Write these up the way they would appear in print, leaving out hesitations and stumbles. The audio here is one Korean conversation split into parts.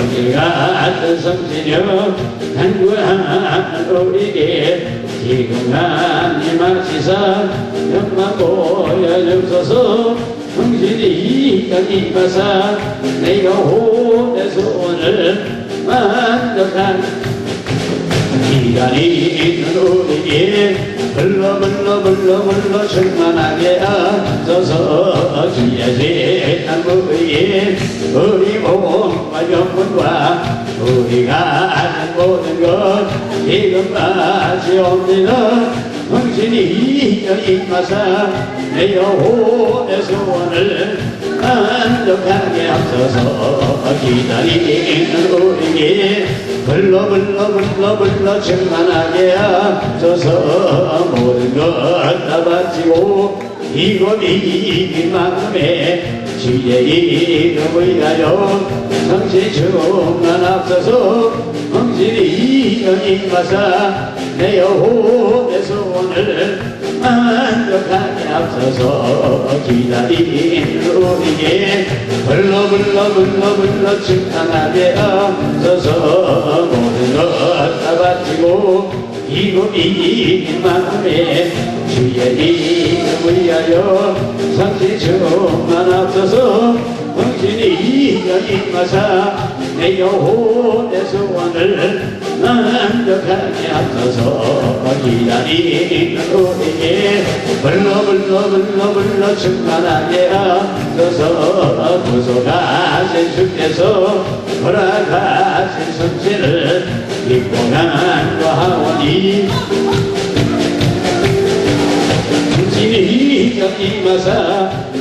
성질 같은 성진여 간구하는 우리에게 지금간 이마시사 연만 보여주소서. 성실히 여기마사 내가 혼의 소원을 만족한 기간이 있는 우리에게 불러 충만하게 앉아서 주야지 안무에 우리 몸과 영혼과 우리가 아는 모든 것 지금까지 옵니다. 당신이 여기마사 내 영혼의 소원을 만족하게 하소서. 기다리는 우리에게 불러 충만하게 하소서. 모든 것 다 바치고 이곳이 만큼의 주의 이름을 위하여 성실 충만하소서. 성실히 여기마사 내 영혼의 소원을 만족하게 하소서. 기다리는 우리에게 불러 충만하게 하소서. 모든 것 다 바치고 이곳이 만큼의 주의 이름을 위하여 성실 충만하소서. 당신이 여기마사 내 영혼의 소원을 만족하게 하소서. 기다리는 우리에게 불러 충만하게 하소서. 구속하신 주께서 허락하신 성실을 믿고 간구하오니 당신이 여기마사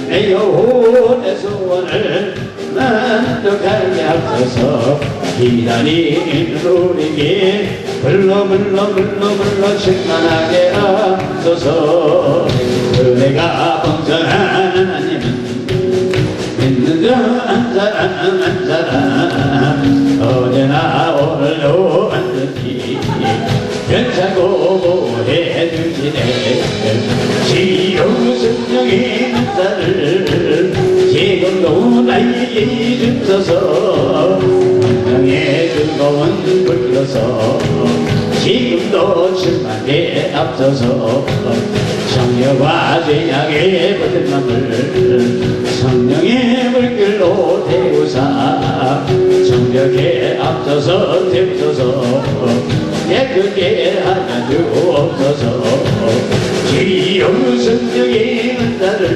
내 영혼의 소원을 만족하게 하소서. 기다리는 우리에게 불러 충만하게 하소서. 은혜가 풍성한 하나님은 믿는 자 한 사람 어제나 오늘도 완전히 괜찮고 보호해 주시네. 지옥 성령의 은사를 지금도 나에게 주소서. 성령의 즐거운 불러서 지금도 충만하게 앞서서 정욕과 죄악의 버든 맘을 성령의 물길로 태우사 정력에 앞서서 태우소서. 깨끗게 하여 주옵소서. 지옥 성령의 은사를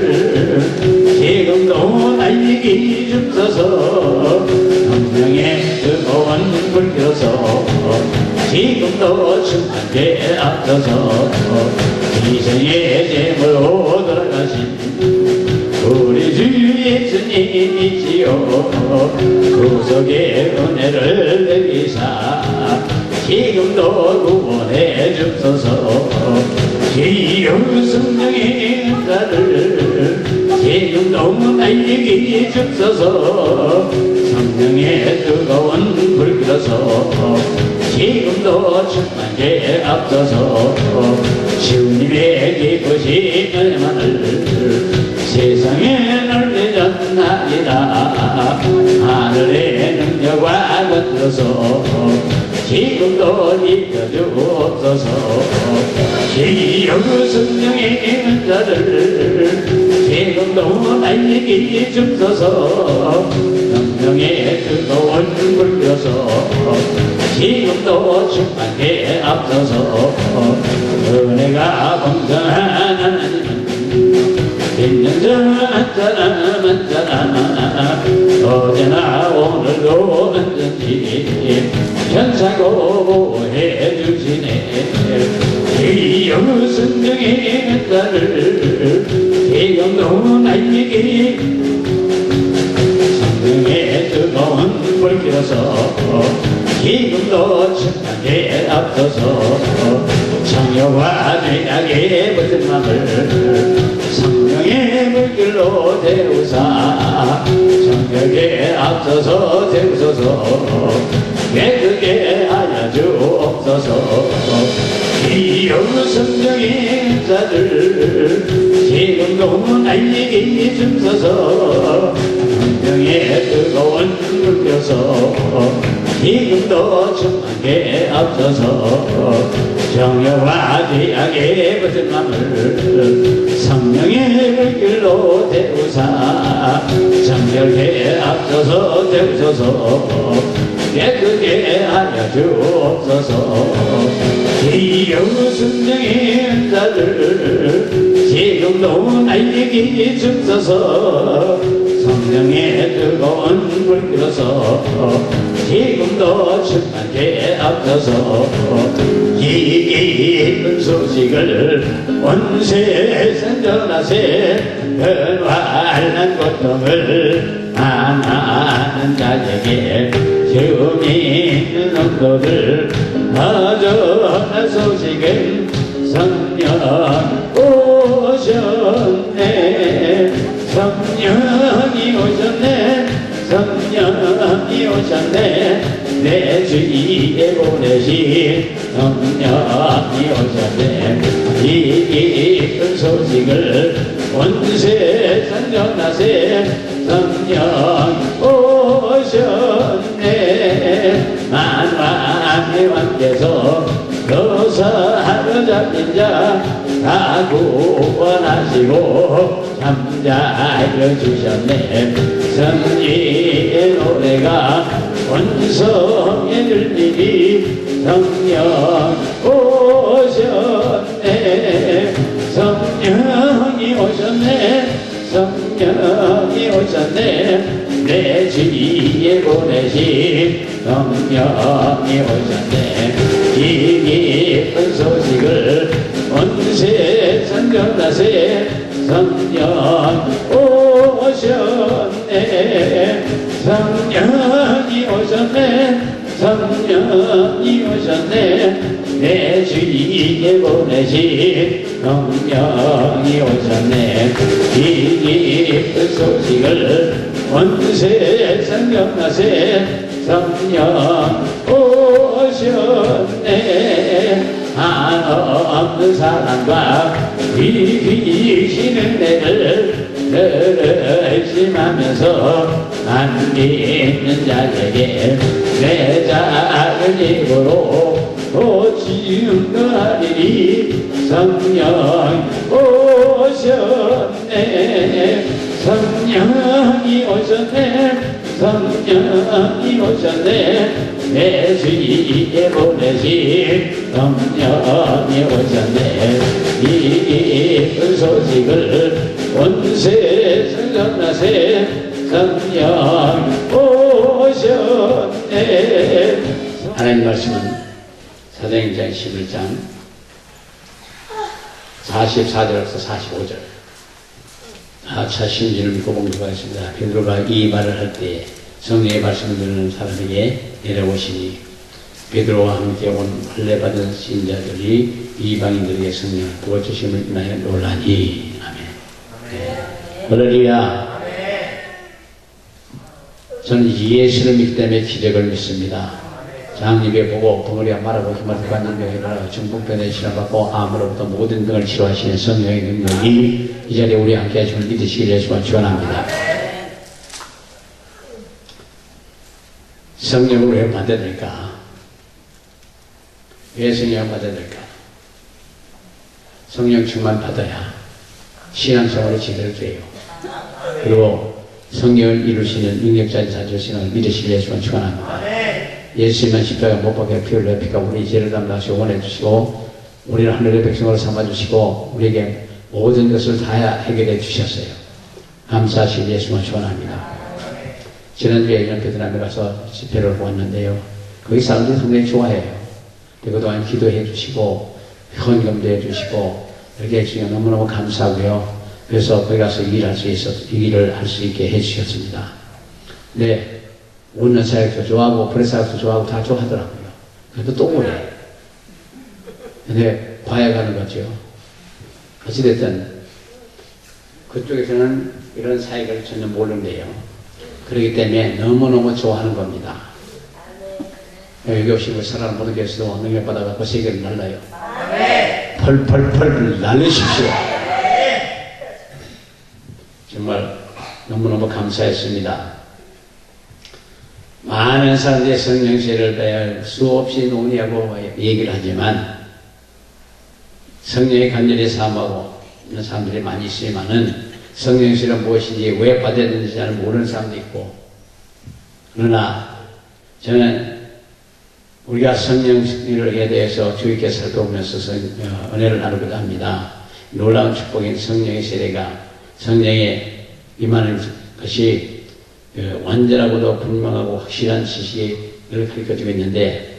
지금도 나에게 주소서. 성령의 뜨거운 불켜서 지금도 충만하게 앞서서 희생의 제물로 돌아가신 우리 주 예수님이시여 구속의 은혜를 내리사 지금도 구원해 주소서. 지옥 성령의 은사를 지금도 나에게 주소서. 성령의 뜨거운 불켜서 지금도 충만하게 앞서서 주님의 기쁘신 은혜만을 세상에 널리 전하리라. 하늘의 능력과 건져서 지금도 입혀주옵소서. 지옥 성령의 은사를 지금도 나에게 주소서. 성령의 뜨거운 불켜서 지금도 충만하게 앞서서 은혜가 풍성한 하나님은 믿는 자 한 사람 어제나 오늘도 언제든지 현사고 보호해 주시네. 지옥 성령의 은사를 지금도 나에게 성령의 뜨거운 불켜서 지금도 충만하게 앞서서 정욕과 죄악의 버든 맘을 성령의 물길로 태우사 정욕에 앞서서 태우소서. 깨끗게 하여 주옵소서. 지옥 성령의 은사를 지금도 나에게 주소서. 성령의 뜨거운 불켜서 지금도 천만계 앞서서 정여와 죄악의 붙은 맘을 성령의 길로 태우사 정결에 앞서서 태우소서 깨끗게 하여 주옵소서 기여우 성령의 자들 지금도 나에게 주소서 성령의 뜨거운 불길로서 지금도 천만계 앞서서 이 기쁜 소식을 온 세상 전하세 변화한 고통을 만나는 자에게 주 믿는 성도들 전한 소식은 성령 오셨네 성령이 오셨네 성령이 오셨네 내 주위에 보내신 성령이 오셨네 이 기쁜 소식을 온 세상 전하세 성령 오셨네 만왕의 왕께서 노사하러 잡힌 자 다 구원하시고 잠자여 주셨네 성리의 노래가 온 성에 들리니 성령 오셨네 성령이 오셨네 성령이 오셨네 내 주위에 보내신 성령이 오셨네 이 기쁜 소식을 온 세상 전하세 성령 오셨네 성령이 오셨네 성령이 오셨네 내 주위에 보내신 성령이 오셨네 이 기쁜 소식을 온 세상 전하세 성령 오셨네 한없는 사랑과 이기시는 내를 열심하면서 안 믿는 자에게 내 작은 입으로 증거하리니 성령 오셨네 성령이 오셨네 성령이 오셨네 내 주위에 보내신 성령이 오셨네 이 기쁜 소식을 온 세상 전하세 성령 오셨네 하나님 말씀은 사도행전 11장 44절에서 45절 차 심지를 믿고 공부하겠습니다. 베드로가 이 말을 할 때 성령의 말씀을 듣는 사람에게 내려오시니 베드로와 함께 온 할례받은 신자들이 이방인들에게 성령을 부어주심을 인하여 놀라니 아멘. 할렐루야. 저는 예수를 믿기 때문에 기적을 믿습니다. 장님에 보고 덩어리가 말하고 힘을 받는 병이라 중풍병에 치료받고 암으로부터 모든 병을 치료하시는 성령의 능력이 이 자리에 우리 함께 하심을 믿으시길 예수와 축원합니다. 성령을 왜 받아야 될까? 왜 성령을 받아야 될까? 성령 충만 받아야 신앙생활을 제대로 돼요. 그리고 성령을 이루시는 능력자인 사주신을 믿으시길 예수와 축원합니다. 예수님은 십자가 못 박혀 피 흘려 우리 죄를 담당하시고 원해 주시고 우리를 하늘의 백성으로 삼아 주시고 우리에게 모든 것을 다 해결해 주셨어요. 감사하신 예수만 축원합니다. 지난주에 이런 베트남에 가서 집회를 보았는데요. 거기 사람들이 상당히 좋아해요. 그동안 기도해 주시고 헌금도 해 주시고 이렇게 해주시면 너무너무 감사하고요. 그래서 거기 가서 일을 할 수 있게 해 주셨습니다. 네. 웃는 사역도 좋아하고 프레사역도 좋아하고 다 좋아하더라고요. 그래도 또 오래. 근데 봐야 가는 거죠. 어찌됐든 그쪽에서는 이런 사역을 전혀 모르는데요. 그렇기 때문에 너무너무 좋아하는 겁니다. 여기 오신 사람 모든 교수도 능력받아갖고 세계를 날라요. 펄펄펄 날리십시오. 정말 너무너무 감사했습니다. 많은 사람들이 성령세를 빼야 수없이 논의하고 얘기를 하지만 성령의 간절히 사모하고 있는 사람들이 많이 있지만은 성령세는 무엇인지 왜 받아야 되는지 잘 모르는 사람도 있고, 그러나 저는 우리가 성령에 대해서 주의 있게 살펴보면서 은혜를 나누기도 합니다. 놀라운 축복인 성령의 세례가 성령에 임하는 것이 완전하고도 분명하고 확실한 지식을 가르쳐주고 있는데,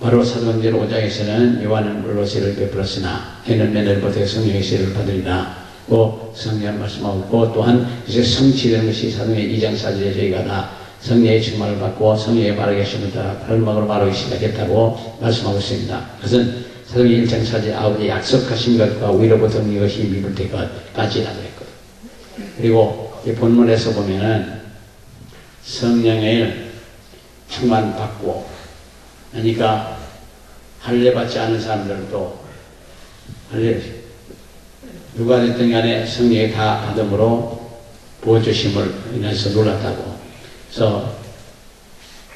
바로 사도행전 5장에서는 요한은 물로 세례를 베풀었으나 해는 맨날부터 성령의 세례를 받으리라 고 성령을 말씀하고, 또한 이제 성취되는 것이 사도행전 2장 4절에 저희가 다 성령의 충만을 받고 성령의 말하게 하시면 다 발음으로 말하기 시작했다고 말씀하고 있습니다. 그것은 사도행전 1장 4절에 아버지 약속하신 것과 위로부터 얻는 것이 믿을 때까지라고 했거든요. 그리고 이 본문에서 보면은 성령을 충만받고 그러니까 할례 받지 않은 사람들도 할례 누가 됐든 간에 성령이 다 받음으로 부어주심을 인해서 놀랐다고. 그래서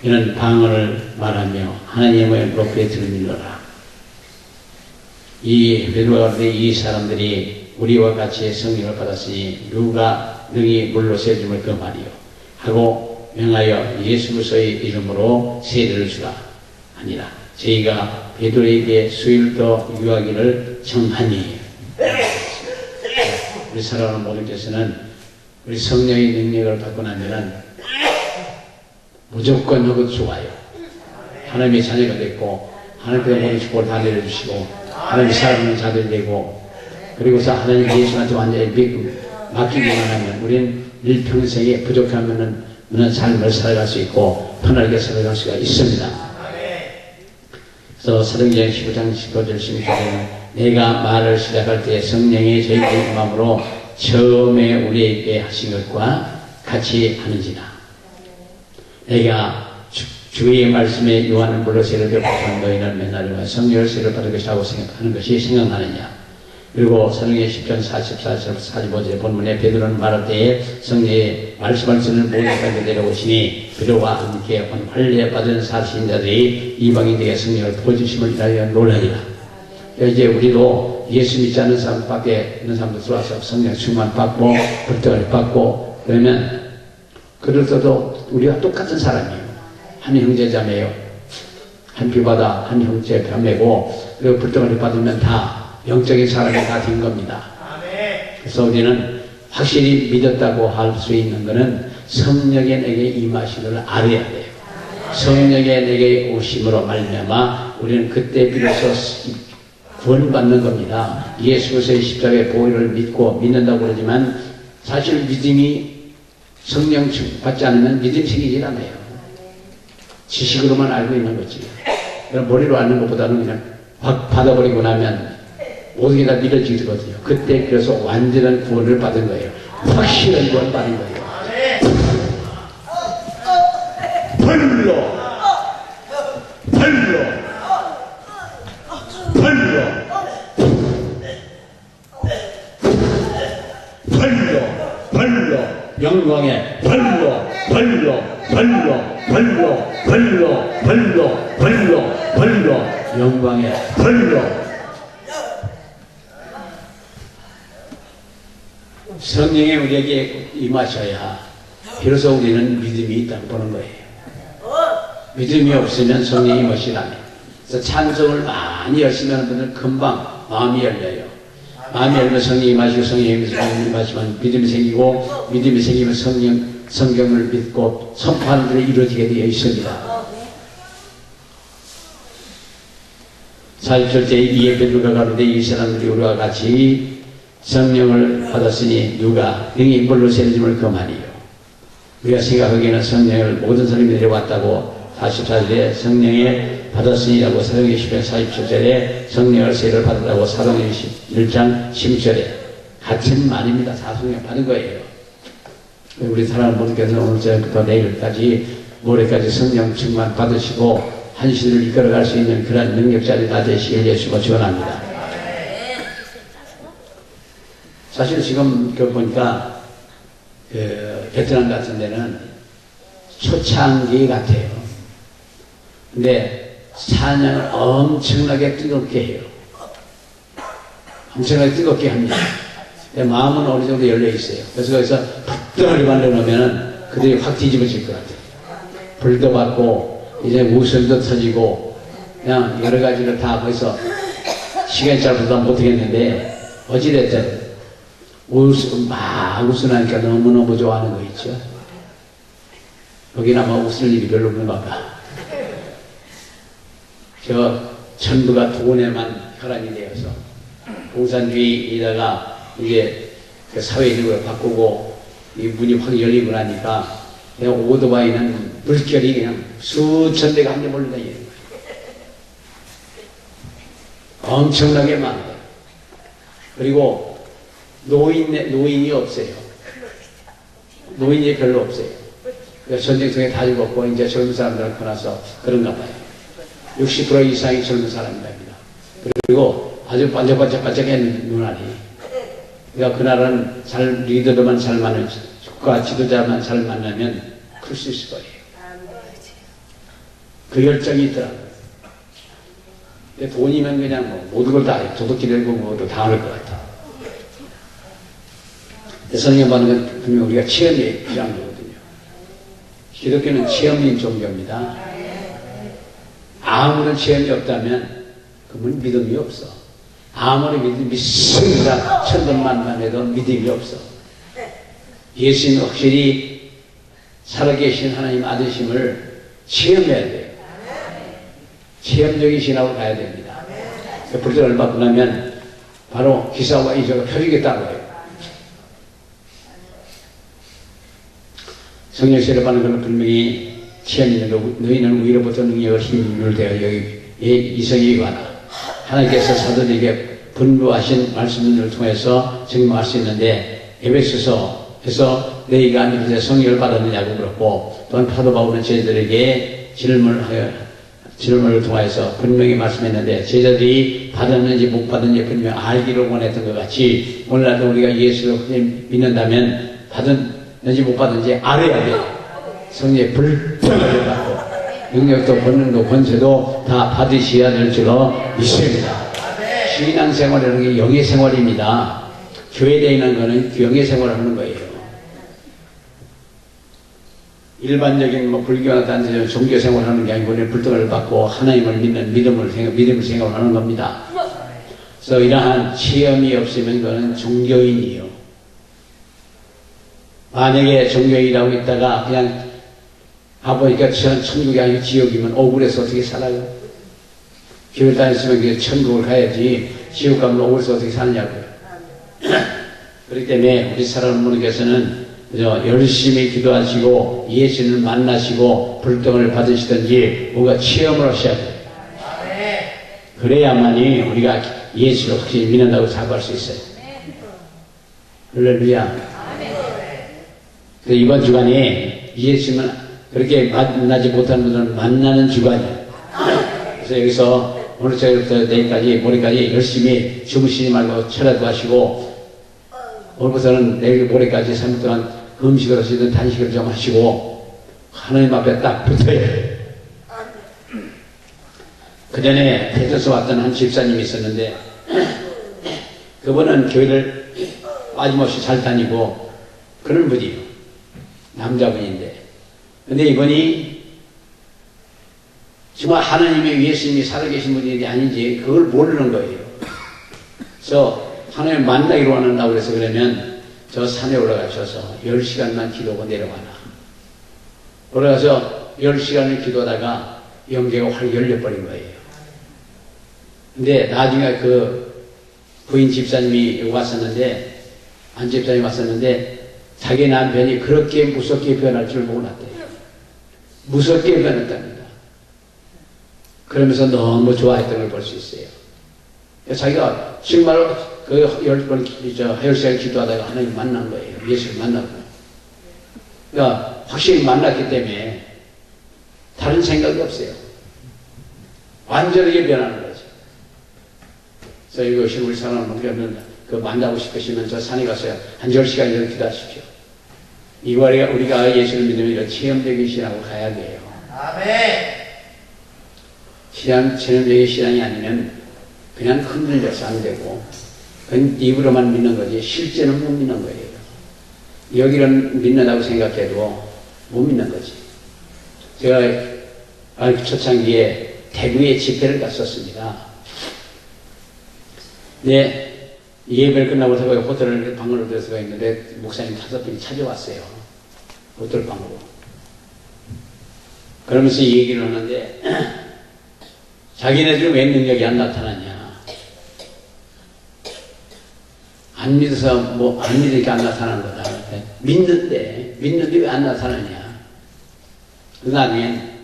이는 방언을 말하며 하나님의 높이 들밀러라. 이 베드로가 그런데 이 사람들이 우리와 같이 성령을 받았으니 누가 능히 물로 세움을 그 말이요 하고 명하여 예수 그리스도의 이름으로 세례를 주라 하니라. 저희가 베드로에게 수일 더 유하기를 청하니. 우리 살아가는 모든 것에서는 우리 성령의 능력을 받고 나면은 무조건 그것 좋아요. 하나님의 자녀가 됐고 하나님께서 모든 축복을 다 내려주시고 하나님의 사랑하는 자들 되고, 그리고서 하나님 예수한테 완전히 맡기기만 하면 우리는 일평생에 부족하면은 삶을 살아갈 수 있고 편하게 살아갈 수가 있습니다. 그래서 사도행전 15장 15절 16절에는 내가 말을 시작할 때 성령이 저희의 마음으로 처음에 우리에게 하신 것과 같이 하는지라. 내가 주의 말씀에 요한은 물로 세례를 베풀었던 너희는 맨날 성령을 세례를 받을 것이라고 생각하는 것이 생각나느냐. 그리고 사도행전 10장 44절 45절의 본문에 베드로는 말할 때에 성령의 말씀을 쓰는 모든 사람들이 내려오시니 그들과 함께 할례 받은 사신자들이 이방인에게 성령을 부어주심을 인하여 놀라니라. 이제 우리도 예수 믿지 않는 사람 밖에 있는 사람들 들어와서 성령 충만 받고 불떡을 받고 그러면 그들도 우리와 똑같은 사람이에요. 한 형제자매요. 한 피바다 한 형제 자매고, 그리고 불떡을 받으면 다 영적인 사람이 다 된 겁니다. 그래서 우리는 확실히 믿었다고 할 수 있는 것은 성령의 내게 임하시기를 알아야 돼요. 성령의 내게 오심으로 말미암아 우리는 그때 비로소 구원받는 겁니다. 예수 그리스도의 십자가의 보혈을 믿는다고 그러지만 사실 믿음이 성령 받지 않으면 믿음이 생기질 않아요. 지식으로만 알고 있는 거지. 머리로 아는 것보다는 그냥 확 받아버리고 나면 모든 게 다 믿어지거든요. 그때 그래서 완전한 구원을 받은 거예요. 확실한 구원 받은 거예요. 벌로 영광의 벌로 영광의 벌로. 성령이 우리에게 임하셔야 비로소 우리는 믿음이 있다고 보는 거예요. 믿음이 없으면 성령이 임하시라며. 그래서 찬송을 많이 열심히 하는 분들은 금방 마음이 열려요. 마음이 열면 성령이 임하시고 성령이 임하시면 믿음이 생기고, 믿음이 생기면 성경을 믿고 선포하는 일이 이루어지게 되어 있습니다. 40절째 이에 베드로가 가로되 이 사람들이 우리와 같이 성령을 받았으니 누가 능히 물로 세례짐을 그 말이요. 우리가 생각하기에는 성령을 모든 사람이 내려왔다고 44절에 성령에 받았으니라고 사도행전 10장 47절에 성령을 세례를 받았다고 사도행전 1장 10절에 같은 말입니다. 다 성령 받은 거예요. 우리 사랑하는 분께서 오늘 저녁부터 내일까지 모레까지 성령 충만 받으시고 한시를 이끌어갈 수 있는 그런 능력자들이 다 되시길 예수가 축원합니다. 사실 지금 보니까 베트남 같은 데는 초창기 같아요. 근데 사냥을 엄청나게 뜨겁게 해요. 엄청나게 뜨겁게 합니다. 근데 마음은 어느 정도 열려 있어요. 그래서 거기서 불덩어리 만들어놓으면 그들이 확 뒤집어질 것 같아요. 불도 받고 이제 웃음도 터지고 그냥 여러 가지를 다 거기서 시간이 짧아서 못하겠는데 어찌됐든 막 웃으니까 너무너무 좋아하는 거 있죠. 여기는 아마 웃을 일이 별로 없는가 봐. 저 전부가 돈에만 혈안이 되어서 공산주의에다가 이게 그 사회적으로 바꾸고 이 문이 확 열리고 나니까 그냥 오토바이는 물결이 그냥 수천 대가 한 대 몰려다니는 거예요. 엄청나게 많아요. 그리고 노인이 없어요. 노인이 별로 없어요. 전쟁통에 다 죽었고 이제 젊은 사람들은 커나서 그런가 봐요. 60% 이상이 젊은 사람이랍니다. 그리고 아주 반짝반짝반짝한 눈알이. 그러니까 그 나라는 리더들만 잘 만나면, 국가 지도자만 잘 만나면 클 수 있을 거예요. 그 열정이 있더라고요. 근데 돈이면 그냥 뭐 모든 걸 다 해요. 도둑질 하고 뭐도 다 할 것 같아. 성경 받는 건 분명 우리가 체험이 필요한 거거든요. 기독교는 체험인 종교입니다. 아무런 체험이 없다면 그건 믿음이 없어. 아무리 믿음이 승이라 천번만반해도 믿음이 없어. 예수님은 확실히 살아계신 하나님 아들심을 체험해야 돼요. 체험적인 신학으로 가야 됩니다. 불들을 받고 나면 바로 기사와 이자가 펴지겠다고 해요. 성령세를 받는 것은 분명히 체험이 너희는 위로부터 능력을 힘을 대어 여기 이성에 관하 하나님께서 사도들에게 분부하신 말씀을 통해서 증명할 수 있는데 에베소서에서 너희가 안에서 성령을 받았느냐고 그렇고 또한 사도 바울은 제자들에게 질문을 통해서 분명히 말씀했는데 제자들이 받았는지 못 받았는지 분명히 알기를 원했던 것 같이 오늘날도 우리가 예수를 믿는다면 받았는지 못 받았는지 알아야 돼요. 성령의 불평을 받고 능력도 권능도 권세도 다 받으셔야 될 줄로 믿습니다. 신앙생활이라는 게 영의 생활입니다. 교회에 있는 거는 영의 생활을 하는 거예요. 일반적인 불교나 단체적인 종교 생활을 하는 게 아니고 불등을 받고 하나님을 믿는 믿음을 생각하는 겁니다. 그래서 이러한 체험이 없으면 그는 종교인이에요. 만약에 종교인이라고 있다가 그냥 가보니까 천국이 아니고 지옥이면 억울해서 어떻게 살아요? 교회 다녔으면 천국을 가야지 지옥 가면 억울해서 어떻게 사느냐고요. 그렇기 때문에 우리 사랑하는 분께서는 열심히 기도하시고 예수를 만나시고 불등을 받으시든지 뭔가 체험을 하셔야 돼요. 그래야만이 우리가 예수를 확실히 믿는다고 자부할 수 있어요. 할렐루야. 이번 주간에 예수는 그렇게 만나지 못하는 분들은 만나는 주간이에요. 그래서 여기서 오늘 저녁부터 내일까지 모레까지 열심히 주무시지 말고 철야도 하시고 오늘부터는 내일 모레까지 3일 동안 음식을 하시든 단식을 좀 하시고 하나님 앞에 딱 붙어요. 그 전에 대전서 왔던 한 집사님이 있었는데 그분은 교회를 빠짐없이 잘 다니고 그런 분이에요. 남자분인데 근데 이분이 정말 하나님의 예수님이 살아계신 분인지 아닌지 그걸 모르는 거예요. 그래서 하나님 만나기로 원한다고 그래서 그러면 저 산에 올라가셔서 10시간만 기도하고 내려가라. 올라가서 10시간을 기도하다가 영계가 확 열려버린 거예요. 근데 나중에 그 부인 집사님이 왔었는데 안 집사님이 왔었는데 자기 남편이 그렇게 무섭게 변할 줄 몰랐대요. 무섭게 변했답니다. 그러면서 너무 좋아했던 걸 볼 수 있어요. 자기가 정말 그 10번, 10시간 기도하다가 하나님 만난 거예요. 예수를 만나고. 그러니까 확실히 만났기 때문에 다른 생각이 없어요. 완전하게 변하는 거죠. 그래서 이것이 우리 사람은 그 만나고 싶으시면 저 산에 가서 한 10시간 정도 기도하십시오. 이거 우리가 예수를 믿으면 이런 체험적인 신앙으로 가야 돼요. 아멘. 체험적인 신앙이 아니면 그냥 흔들려서 안 되고, 그건 입으로만 믿는 거지, 실제는 못 믿는 거예요. 여기는 믿는다고 생각해도 못 믿는 거지. 제가 초창기에 대구에 집회를 갔었습니다. 네, 예배를 끝나고 거기 호텔을 방으로 들어가 있는데 목사님 5분이 찾아왔어요. 호텔 방으로. 그러면서 얘기를 하는데 자기네들은 왜 능력이 안 나타나냐. 안 믿어서 안 믿으니까 안 나타나는 거다. 믿는데 왜 안 나타나냐. 그 나중엔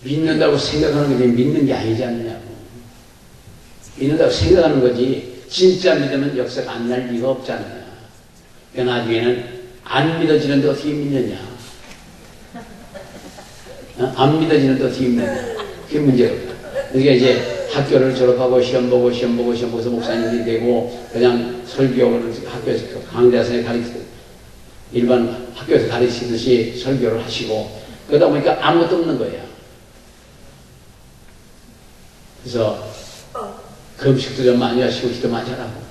믿는다고 생각하는 거지 믿는 게 아니지 않느냐고. 믿는다고 생각하는 거지 진짜 믿으면 역사가 안 날 리가 없잖아요. 그러니까 나중에는 안 믿어지는데 어떻게 믿느냐. 안 믿어지는데 어떻게 믿느냐. 그게 문제예요. 그러니까 이제 학교를 졸업하고 시험 보고서 목사님이 되고 그냥 설교를 학교에서 강대에서 일반 학교에서 가르치듯이 설교를 하시고 그러다 보니까 아무것도 없는 거예요. 그래서 금식도 좀 많이 하시고 기도 많이 하라고.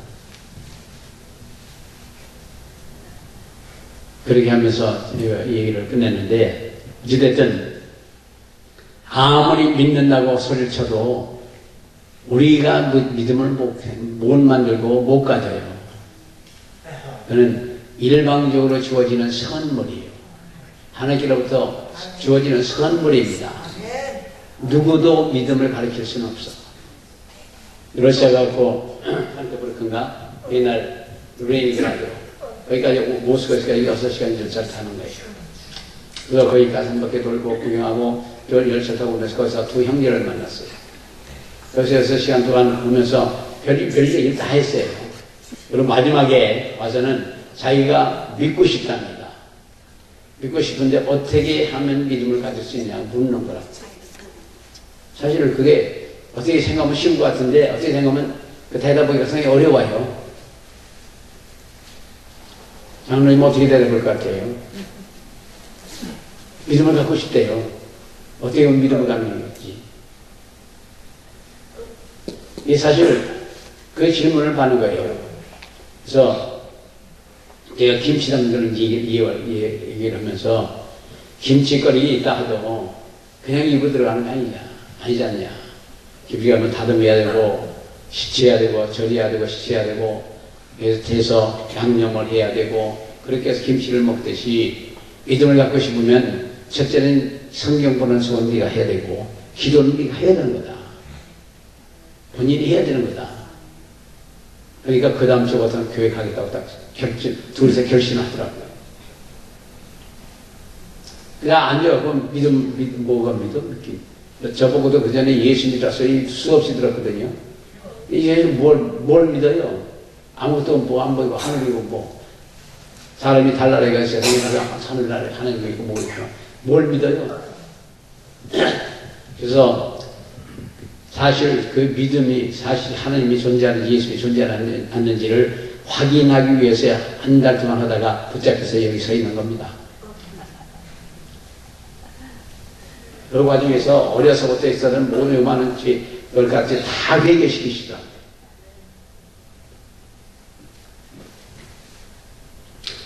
그렇게 하면서 이 얘기를 끝냈는데 어찌됐든 아무리 믿는다고 소리를 쳐도 우리가 믿음을 못 만들고 못 가져요. 그는 일방적으로 주어지는 선물이에요. 하나님께로부터 주어지는 선물입니다. 누구도 믿음을 가르칠 수는 없어. 러시아 갖고 한테브르크인가 옛날 레닌그라드 거기까지 모스크에서 6시간 열차를 타는 거예요. 그래서 거기 가서 한 바퀴 돌고 구경하고 열차 타고 오면서 거기서 두 형제를 만났어요. 그래서 6시간 동안 오면서 별일 얘기를 다 했어요. 그리고 마지막에 와서는 자기가 믿고 싶답니다. 믿고 싶은데 어떻게 하면 믿음을 가질 수 있냐 묻는 거라. 사실 그게 어떻게 생각하면 쉬운 것 같은데 어떻게 생각하면 그 대답하기가 상당히 어려워요. 장로님 어떻게 대답할 것 같아요? 믿음을 갖고 싶대요. 어떻게 하면 믿음을 갖는 거지? 이 사실 그 질문을 받는 거예요. 그래서 제가 김치 담그는 얘기를 하면서 김치거리 있다 하도 그냥 입으로 들어가는 거 아니지 않냐. 김치가 뭐 다듬어야 되고 시쳐야 되고 절여야 되고 시쳐야 되고 그래서 돼서 양념을 해야 되고 그렇게 해서 김치를 먹듯이 믿음을 갖고 싶으면 첫째는 성경 보는 수건 네가 해야 되고 기도는 네가 해야 되는 거다. 본인이 해야 되는 거다. 그러니까 그 다음 주부터는 교회 가겠다고 딱 둘이서 결심하더라고요. 그냥 앉아갖고 뭐가 믿음? 저보고도 그 전에 예수 믿었어요. 수없이 들었거든요. 이제 뭘 믿어요? 아무것도 안 보이고 하늘이고 사람이 달나라에 가서 하늘나라에 하늘이 있고 뭐 있고 뭘 믿어요? 그래서 사실 그 믿음이 사실 하나님이 존재하는지 예수님이 존재하지 않는지를 확인하기 위해서 한 달 동안 하다가 붙잡혀서 여기 서 있는 겁니다. 그 과정에서 어려서부터 있었던 모든 요만한 걸 같이 다 회개시키시다.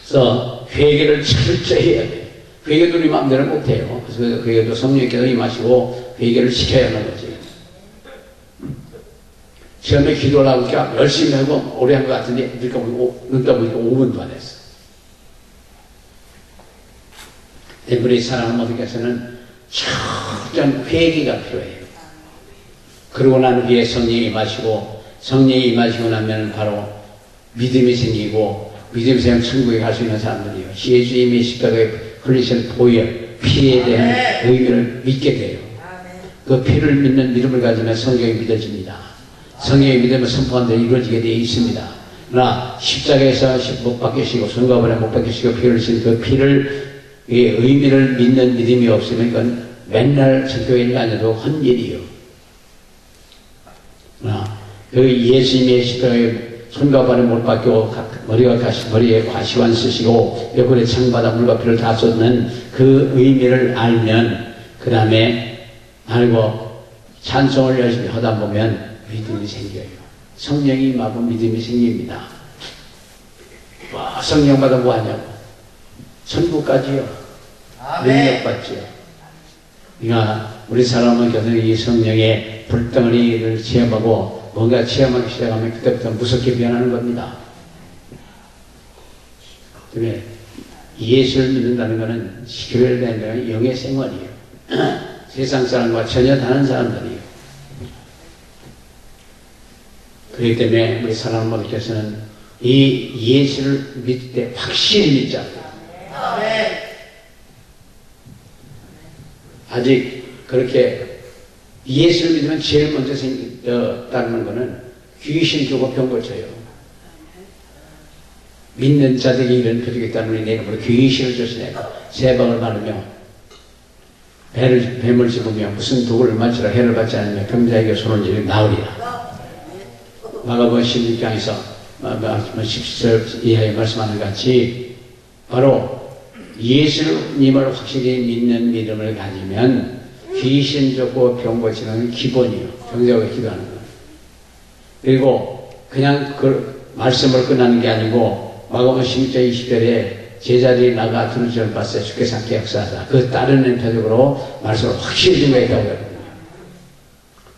그래서 회개를 철저히 해야 돼요. 회개도 우리 마음대로 못해요. 그래서 회개도 성령께서 임하시고 회개를 시켜야 하는 거지. 처음에 기도를 하고 열심히 하고 오래 한 것 같은데 눈 떠보니까 5분도 안 했어. 우리 사람 어디께서는 철저한 회개가 필요해요. 그러고 난 후에 성령이 임하시고 성령이 임하시고 나면 바로 믿음이 생기고 믿음이 생기면 천국에 갈 수 있는 사람들이에요. 예수님이 십자가에 흘리신 보혈, 피에 대한 의미를 믿게 돼요. 그 피를 믿는 믿음을 가지면 성경이 믿어집니다. 성경의 믿음을 선포한 대로 이루어지게 되어 있습니다. 그러나 십자가에서 못 박히시고 손가발에 못 박히시고 피를 흘리신 그 피를 의미를 믿는 믿음이 없으면 그건 맨날 전교회를 다녀도 헛일이에요. 그 예수님의 손과 발에 못 박혀 머리에 과시관 쓰시고 옆구리에 창받아 물과 피를 다 쏟는 그 의미를 알면 그 다음에 알고 찬송을 열심히 하다 보면 믿음이 생겨요. 성령이 임하고 믿음이 생깁니다. 와, 성령 받아 뭐하냐고. 천국까지요. 능력받지요. 그러니까 우리 사람은 계속 이 성령의 불덩어리를 체험하고 뭔가 체험하기 시작하면 그때부터 무섭게 변하는 겁니다. 그런데 예수를 믿는다는 것은 교회를 다닌다는 영의 생활이에요. 세상 사람과 전혀 다른 사람들이에요. 그렇기 때문에 우리 사람들께서는 이 예수를 믿을 때 확실히 믿자고요. 아직 그렇게 예수를 믿으면 제일 먼저 따르는 것은 귀신 주고 병 고쳐요. 믿는 자들에게 이런 표적이 있다면 내 이름으로 귀신을 쫓아내고 세방을 바르며 뱀을 씹으며 무슨 독을 맞추라 해를 받지 않으며 병자에게 손을 쥐며 나으리라. 마가복음 16장에서 10절 이하에 말씀하는 것 같이 바로 예수님을 확실히 믿는 믿음을 가지면 귀신 쫓고 병 고치는 기본이에요. 병자가 기도하는 거. 그리고 그냥 그 말씀을 끝나는 게 아니고 마가복음 16장 20절에 제자들이 나가 두루지를 봤어요. 주께서 함께 역사하사. 그 따르는 표적으로 말씀을 확실히 증거했다고 하거든요.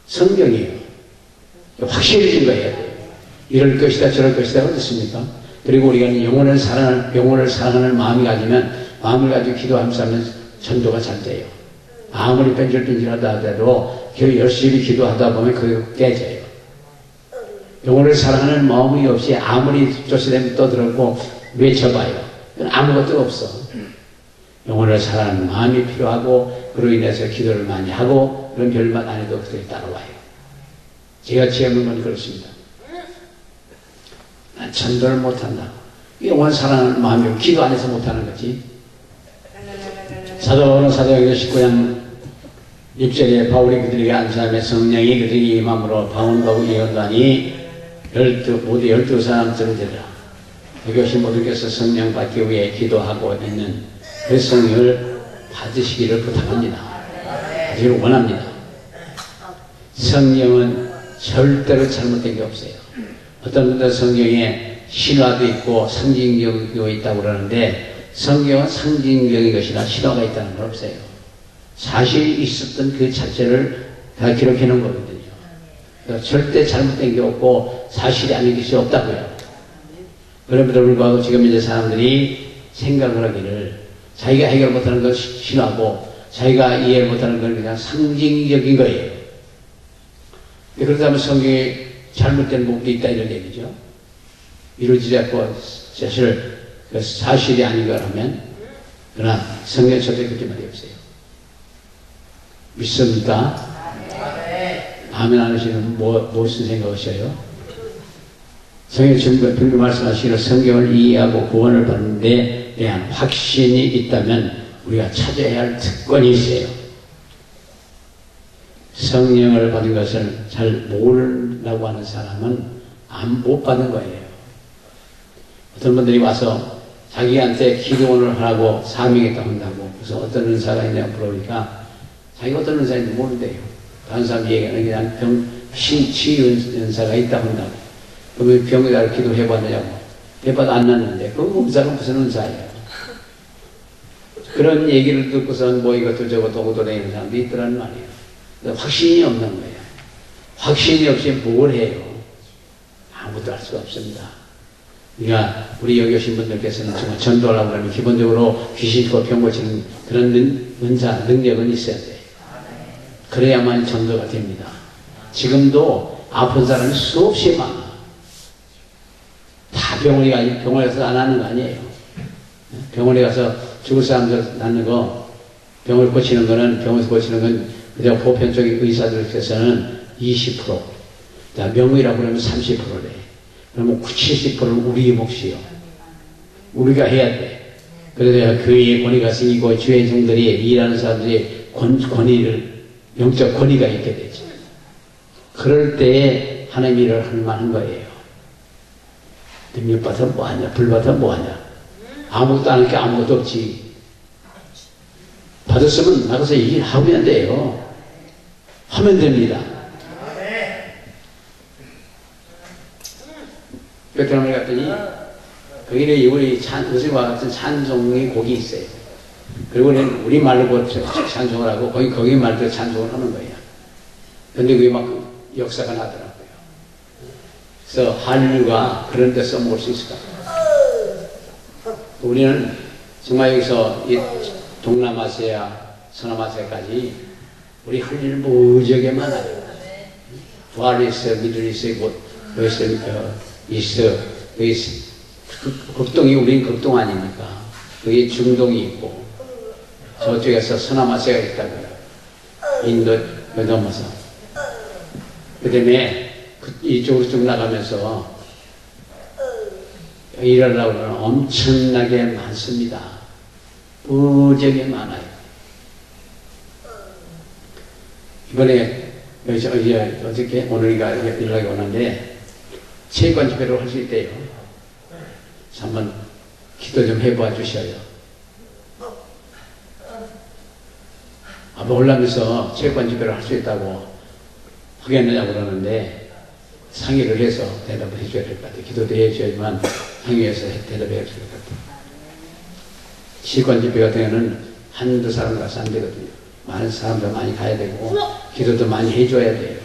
성경이에요. 확실히 증거해야 돼요. 이럴 것이다 저럴 것이다 어떻습니까? 그리고 우리가 영혼을 사랑하는 마음이 가지면 마음을 가지고 기도하면 전도가 잘 돼요. 아무리 뺀질뺀질하다 하더라도 열심히 기도하다 보면 그게 깨져요. 영혼을 사랑하는 마음이 없이 아무리 쫓아내면 떠들었고 외쳐봐요. 아무것도 없어. 영혼을 사랑하는 마음이 필요하고 그로 인해서 기도를 많이 하고 그런 별말 안 해도 그렇게 따라와요. 제가 체험한 건 그렇습니다. 난 전도를 못한다. 영혼 사랑하는 마음이 없고 기도 안 해서 못하는 거지. 사도바울은 사도행전 19장 6절에 바울이 그들에게 안수하며 성령이 그들에게 임함으로 바운바고 예언하니 모두 12사람들을 되라. 여기 오신 모두께서 성령 받기 위해 기도하고 있는 그 성령을 받으시기를 부탁합니다. 받으시기를 원합니다. 성령은 절대로 잘못된 게 없어요. 어떤 분들은 성경에 신화도 있고 상징적이 있다고 그러는데 성경은 상징적인 것이나 신화가 있다는 건 없어요. 사실이 있었던 그 자체를 다 기록해 놓은 거거든요. 그러니까 절대 잘못된 게 없고 사실이 아닌 것이 없다고요. 그럼에도 불구하고 지금 이제 사람들이 생각을 하기를 자기가 해결 못하는 건 신화고 자기가 이해를 못하는 건 그냥 상징적인 거예요. 그렇다면 성경에 잘못된 부분도 있다 이런 얘기죠. 이루어지지 않고 사실이 아닌 거라면 그러나 성경 절대 그렇게 말이 없어요. 믿습니까? 아멘 안 하시는 무슨 생각하셔요? 성경 분명히 말씀하시기를 성경을 이해하고 구원을 받는 데 대한 확신이 있다면 우리가 찾아야 할 특권이 있어요. 성령을 받은 것을 잘 모르려고 하는 사람은 못 받은 거예요. 어떤 분들이 와서 자기한테 기도원을 하라고 사명했다고 한다고. 그래서 어떤 은사가 있냐고 물어보니까 자기가 어떤 은사인지 모른대요. 다른 사람 얘기하는 그냥 치유 은사가 있다고 한다고. 그러면 병에다 기도해봤느냐고. 해봐도 안 났는데 그 은사가 무슨 은사예요. 그런 얘기를 듣고선 뭐 이것도 저것도 오도내는 사람도 있더란 말이에요. 확신이 없는 거예요. 확신이 없이 뭘 해요? 아무것도 할 수가 없습니다. 그러니까 우리 여기 오신 분들께서는 정말 전도하려고 하면 기본적으로 귀신 쫓고 병 고치는 그런 은사, 능력은 있어야 돼요. 그래야만 전도가 됩니다. 지금도 아픈 사람이 수없이 많아. 다 병원에 가서 안 하는 거 아니에요. 병원에 가서 죽을 사람들 낳는 거, 병을 고치는 거는, 병을 고치는 건 그냥 보편적인 의사들께서는 20%, 명의라고 그러면 30%래. 그러면 70%는 우리의 몫이요. 우리가 해야 돼. 그래야 교회에 권위가 생기고 주의 종들이 일하는 사람들이 권위를, 영적 권위가 있게 되죠. 그럴 때에 하나님 일을 할 만한 거예요. 능력 받아 뭐하냐, 불 받아 뭐하냐. 아무것도 안 할 게 아무것도 없지. 받았으면 나가서 일하면 돼요. 하면 됩니다. 베트남을 갔더니 거기는 우리 우리와 같은 찬송의 곡이 있어요. 그리고 우리 말로 찬송을 하고 거기 말로 찬송을 하는 거예요. 근데 그게 막 역사가 나더라고요. 그래서 한류가 그런 데 써먹을 수 있을 것 같아요. 우리는 정말 여기서 동남아시아, 서남아시아까지 우리 할 일 무지하게 많아요. 부활리스, 미들리스, 이스, 여기 극동이 우린 극동 아닙니까? 여기 중동이 있고 저쪽에서 서남아시아가 있다고요. 인도 넘어서. 그 다음에 이쪽으로 쭉 나가면서 일하려고 하면 엄청나게 많습니다. 무지하게 많아요. 이번에 어저께 오늘이가 연락이 오는데 체육관 집회를 할 수 있대요. 그래서 한번 기도 좀 해봐 주셔요. 아마 올라면서 체육관 집회를 할 수 있다고 하겠느냐고 그러는데 상의를 해서 대답을 해줘야 될 것 같아요. 기도도 해줘야지만 상의해서 대답해야 될 것 같아요. 체육관 집회 같은 경우는 한두 사람 가서 안 되거든요. 많은 사람들 많이 가야 되고 기도도 많이 해줘야 돼요.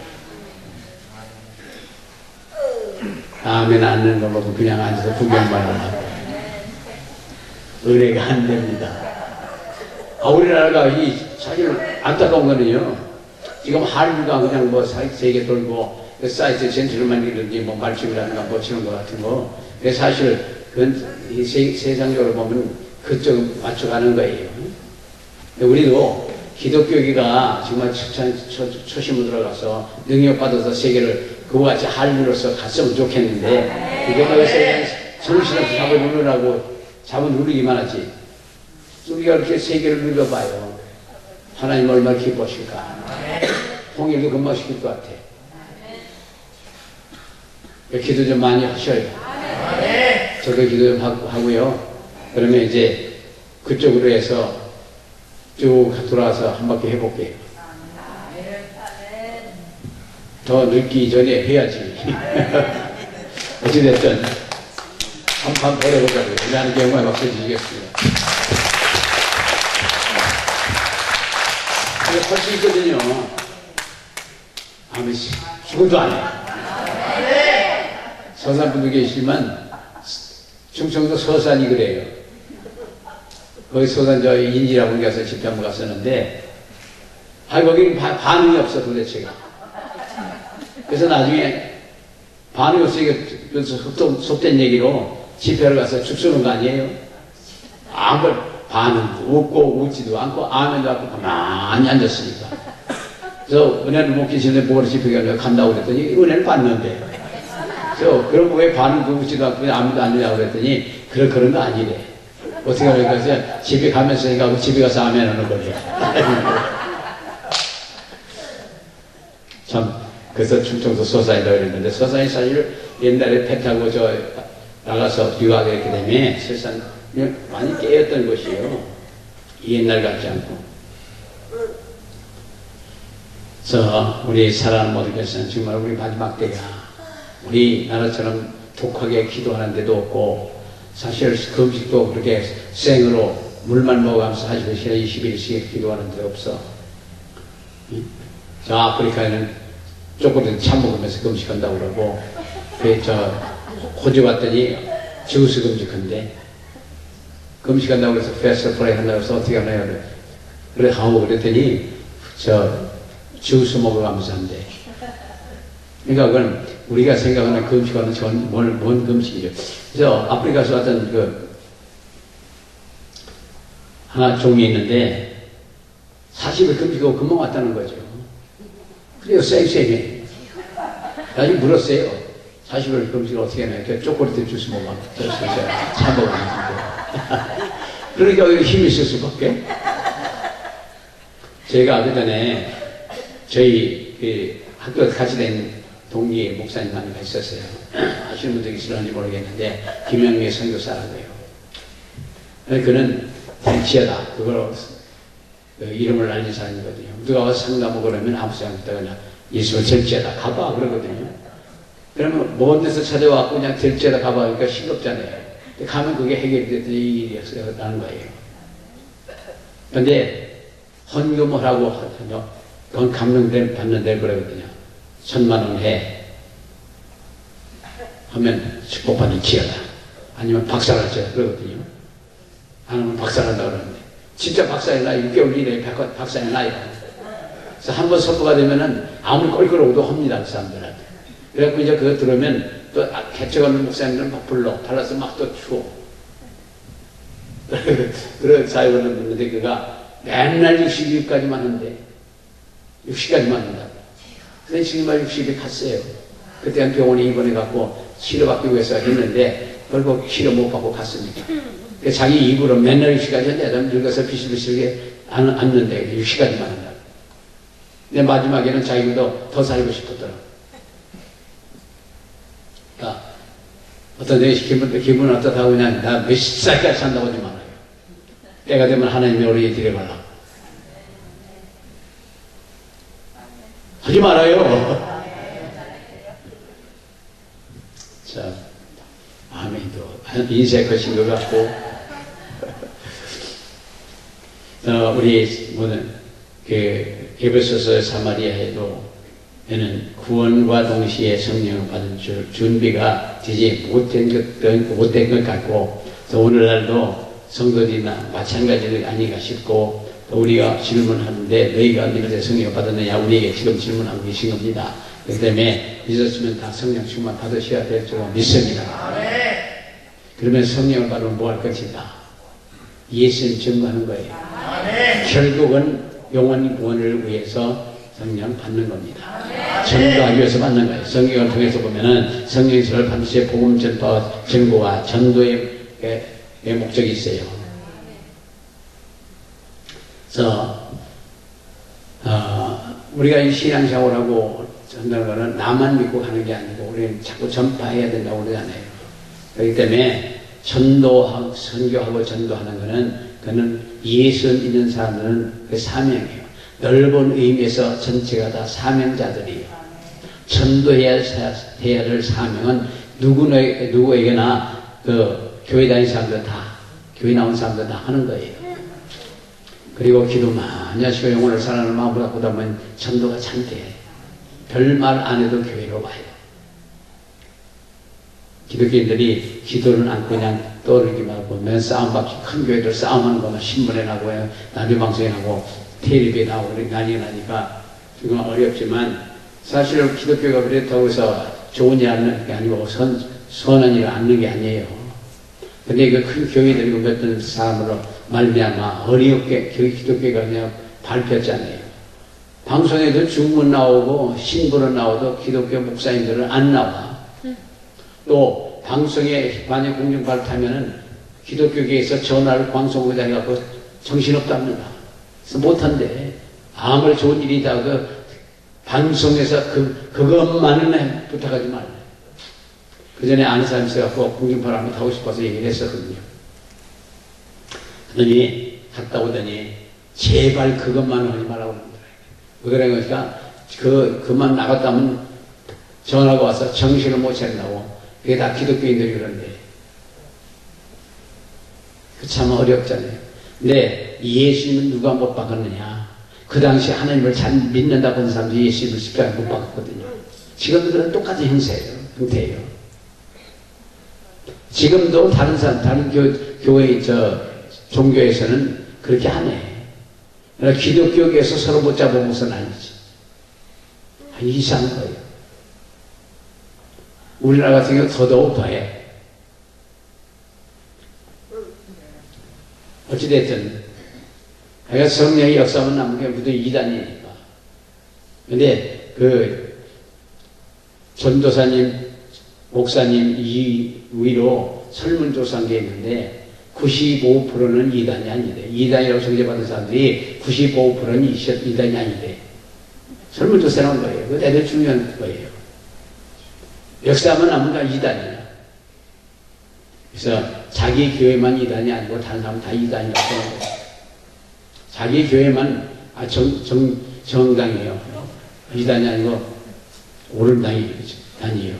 아멘 안 되는 거 보고 그냥 앉아서 구경만 하고 은혜가 안 됩니다. 우리나라가 사실 안타까운 거는요. 지금 한류가 그냥 뭐 세계 돌고 사이트 젠틀맨이든지 뭐 말춤이라든가 뭐 치는 거 같은 거. 근데 사실 그건 세상적으로 보면 그쪽 맞춰가는 거예요. 우리도 기독교계가 정말 초심으로 들어가서 능력받아서 세계를 그와 같이 한류로서 갔으면 좋겠는데 이게 뭐여서 정신없이 잡아 누르기만 하지. 우리가 이렇게 세계를 누려봐요. 하나님 얼마나 기뻐하실까. 통일도 금방 시킬 것 같아. 기도 좀 많이 하셔요. 저도 기도 좀 하고요. 그러면 이제 그쪽으로 해서 쭉 돌아와서 한 바퀴 해볼게요. 더 늙기 전에 해야지. 어찌됐든 한판 벌여보자고요. 우리하는 경우에 박수 주시겠습니다. 할 수 있거든요. 아무 죽어도 안 해. 서산분도 계시지만 충청도 서산이 그래요. 거기 서산 저 인지라고 가서 집회 한번 갔었는데 거기는 반응이 없어 도대체가. 그래서 나중에 반응이 없으니까 속된 얘기로 집회를 가서 죽 쏘는 거 아니에요? 아무 반응도 웃고 웃지도 않고 아멘도 않고 가만히 앉았으니까. 그래서 은혜를 못 계시는데 뭐를 집회가 간다고 그랬더니 은혜를 받는데. 그래서 그럼 왜 반응도 웃지도 않고 아멘도 안 주냐고 그랬더니 그런 거 아니래. 어떻게 하니까 집에 가면서 생각하고 집에 가서 아멘 하는 거래. 참 그래서 충청도 서산이라고 그랬는데 서산이 사실 옛날에 배 타고 나가서 유학을 했기 때문에 세상 많이 깨었던 것이에요. 옛날 같지 않고. 그래서 우리 사랑하는 모두께서는 정말 우리 마지막 때가 우리나라처럼 독하게 기도하는 데도 없고 사실 금식도 그렇게 생으로 물만 먹으면서 41시간 21시간 기도하는 데 없어. 저 아프리카에는 쪼꼬리도 참 먹으면서 금식한다고 그러고 호주 왔더니 지우스 금식한대. 금식한다고 해서 패스트 프라이 한다고 해서 어떻게 하나요? 그래 하고 그랬더니 지우스 먹어가면서 한대. 그러니까 그건 우리가 생각하는 금식하는 뭔 금식이죠. 그래서 아프리카에서 왔던 하나 종이 있는데 40일 금식하고 금방 왔다는 거죠. 그래요, 쌩쌩해. 나중에 물었어요. 40일 금식을 어떻게 하냐. 초콜릿 주스 먹어. 차 먹으면서. 그러니까 여기 힘이 있을 수밖에. 제가 그 전에 저희 학교 같이 된 동기 목사님 하나가 있었어요. 아시는 분들이 있을런지 모르겠는데 김영미 선교사라고요. 그는 될지어다 그걸 이름을 알린 사람이거든요. 누가 와서 상담하고 그러면 아무 생각 없다 그냥 예수를 될지어다 가봐 그러거든요. 그러면 먼 데서 찾아와서 그냥 될지어다 가봐 그러니까 싱겁잖아요. 가면 그게 해결이 일이었다는 거예요. 근데 헌금을 하고 그건 감명받는 데를 그러거든요. 1,000,000원 해 하면 축복받는 지어다. 아니면 박살나죠 그러거든요. 안 하면 박살난다 그러는데 진짜 박살나 6개월 이내에 박살나요. 그래서 한번 선포가 되면은 아무리 껄끄러워도 합니다 그 사람들한테. 그래갖고 이제 그거 들으면 또 개척하는 목사님들은 막 불러 달라서 막 또 추워. 그런 사역하는 분인데 그가 맨날 60일까지만 한대. 60까지만 한다. 그래서 지금 60일 갔어요. 그때는 병원에 입원해갖고 치료받기 위해서 했는데 결국 치료 못 받고 갔습니다. 자기 입으로 맨날 60까지 한대. 늙어서 비실비실하게 앉는데 60까지만 한다. 근데 마지막에는 자기도 더 살고 싶었더라. 그러니까 어떤 데에 기분 어떻다고 그냥 나 몇 살까지 산다고 하지 말아요. 때가 되면 하나님의 어리에 데려가려고. 하지 말아요. 자, 아멘도 인생 것인 것 같고, 우리 뭐는 에베소서 사마리아에도 에는 구원과 동시에 성령을 받은 준비가 되지 못된 것 같고, 또 오늘날도 성도들이나 마찬가지가 아닌가 싶고, 또 우리가 질문하는데 너희가 믿을 성령을 받았느냐 우리에게 지금 질문하고 계신 겁니다. 그렇기 때문에 믿었으면 다 성령 충만 받으셔야 될 줄 믿습니다. 그러면 성령을 받으면 뭐 할 것인가? 예수님 증거하는 거예요. 결국은 영원 구원을 위해서 성령 받는 겁니다. 전도하기 위해서 받는 거예요. 성경을 통해서 보면은 성령을 반드시 복음 전파, 전도와 전도의 목적이 있어요. 그래서 우리가 이 신앙생활하고 전도하는 거는 나만 믿고 하는 게 아니고 우리는 자꾸 전파해야 된다고 그러잖아요. 그렇기 때문에 전도하고 선교하고 전도하는 거는 그는 예수 믿는 사람들은 그 사명이에요. 넓은 의미에서 전체가 다 사명자들이에요. 전도해야 될 사명은 누구에게나 그 교회 다니는 사람들 다, 교회 나온 사람들 다 하는 거예요. 그리고 기도 많이 하시고 영혼을 사랑하는 마음으로 갖고 보면 전도가 참 돼. 별말 안 해도 교회로 와요. 기독교인들이 기도를 않고 그냥 떠들기만 하고 맨 싸움밖에 큰 교회들 싸움하는 거만 신문에 나고요. 라디오 방송에 나고 텔레비에 나오고 난리 나니까 지금 어렵지만 사실 기독교가 그렇다고 해서 좋은 일 하는 게 아니고 선한 일을 하는 게 아니에요. 근데 그 큰 교회들이 몇몇 사람으로 말미암아 어렵게 기독교가 그냥 밟혔잖아요. 방송에도 중문 나오고 신부는 나오도 기독교 목사님들은 안 나와. 또 방송에 만약 공중파를 타면은 기독교계에서 전화를 방송국에 다녀갖고 정신없답니다. 그래서 못한대. 아무리 좋은 일이다 그 방송에서 그것만은 부탁하지 말래. 그 전에 아는 사람이 있어갖고 공중파를 한번 타고 싶어서 얘기를 했었거든요. 그러더니 갔다 오더니 제발 그것만은 하지 말라고 그러더라고요. 왜 그러니까 그만 나갔다면 전화가 와서 정신을 못 차린다고. 그게 다 기독교인들이 그런데. 그 참 어렵잖아요. 근데 예수님은 누가 못 박았느냐. 그 당시 하나님을 잘 믿는다고 하는 사람들이 예수님을 십자가에 못 박았거든요. 지금도 그런 똑같은 형태예요. 지금도 다른 교회, 종교에서는 그렇게 안 해. 그러나 기독교계에서 서로 못 잡아보고서는 아니지. 이상한 거예요. 우리나라 같은 경우 더더욱 더해. 어찌됐든, 그러니까 성령의 역사만 남은 게 무슨 이단이니까. 근데 전도사님, 목사님 위로 설문조사한 게 있는데 95%는 이단이 아니래. 이단이라고 정죄받은 사람들이 95%는 이단이 아니래. 설문조사한 거예요. 그거 대단히 중요한 거예요. 역사만 아무나 이단이야. 그래서 자기 교회만 이단이 아니고 다른 사람 다 이단이라고 하는 거예요. 자기 교회만 정당이에요. 이단이 아니고 옳은 당이에요.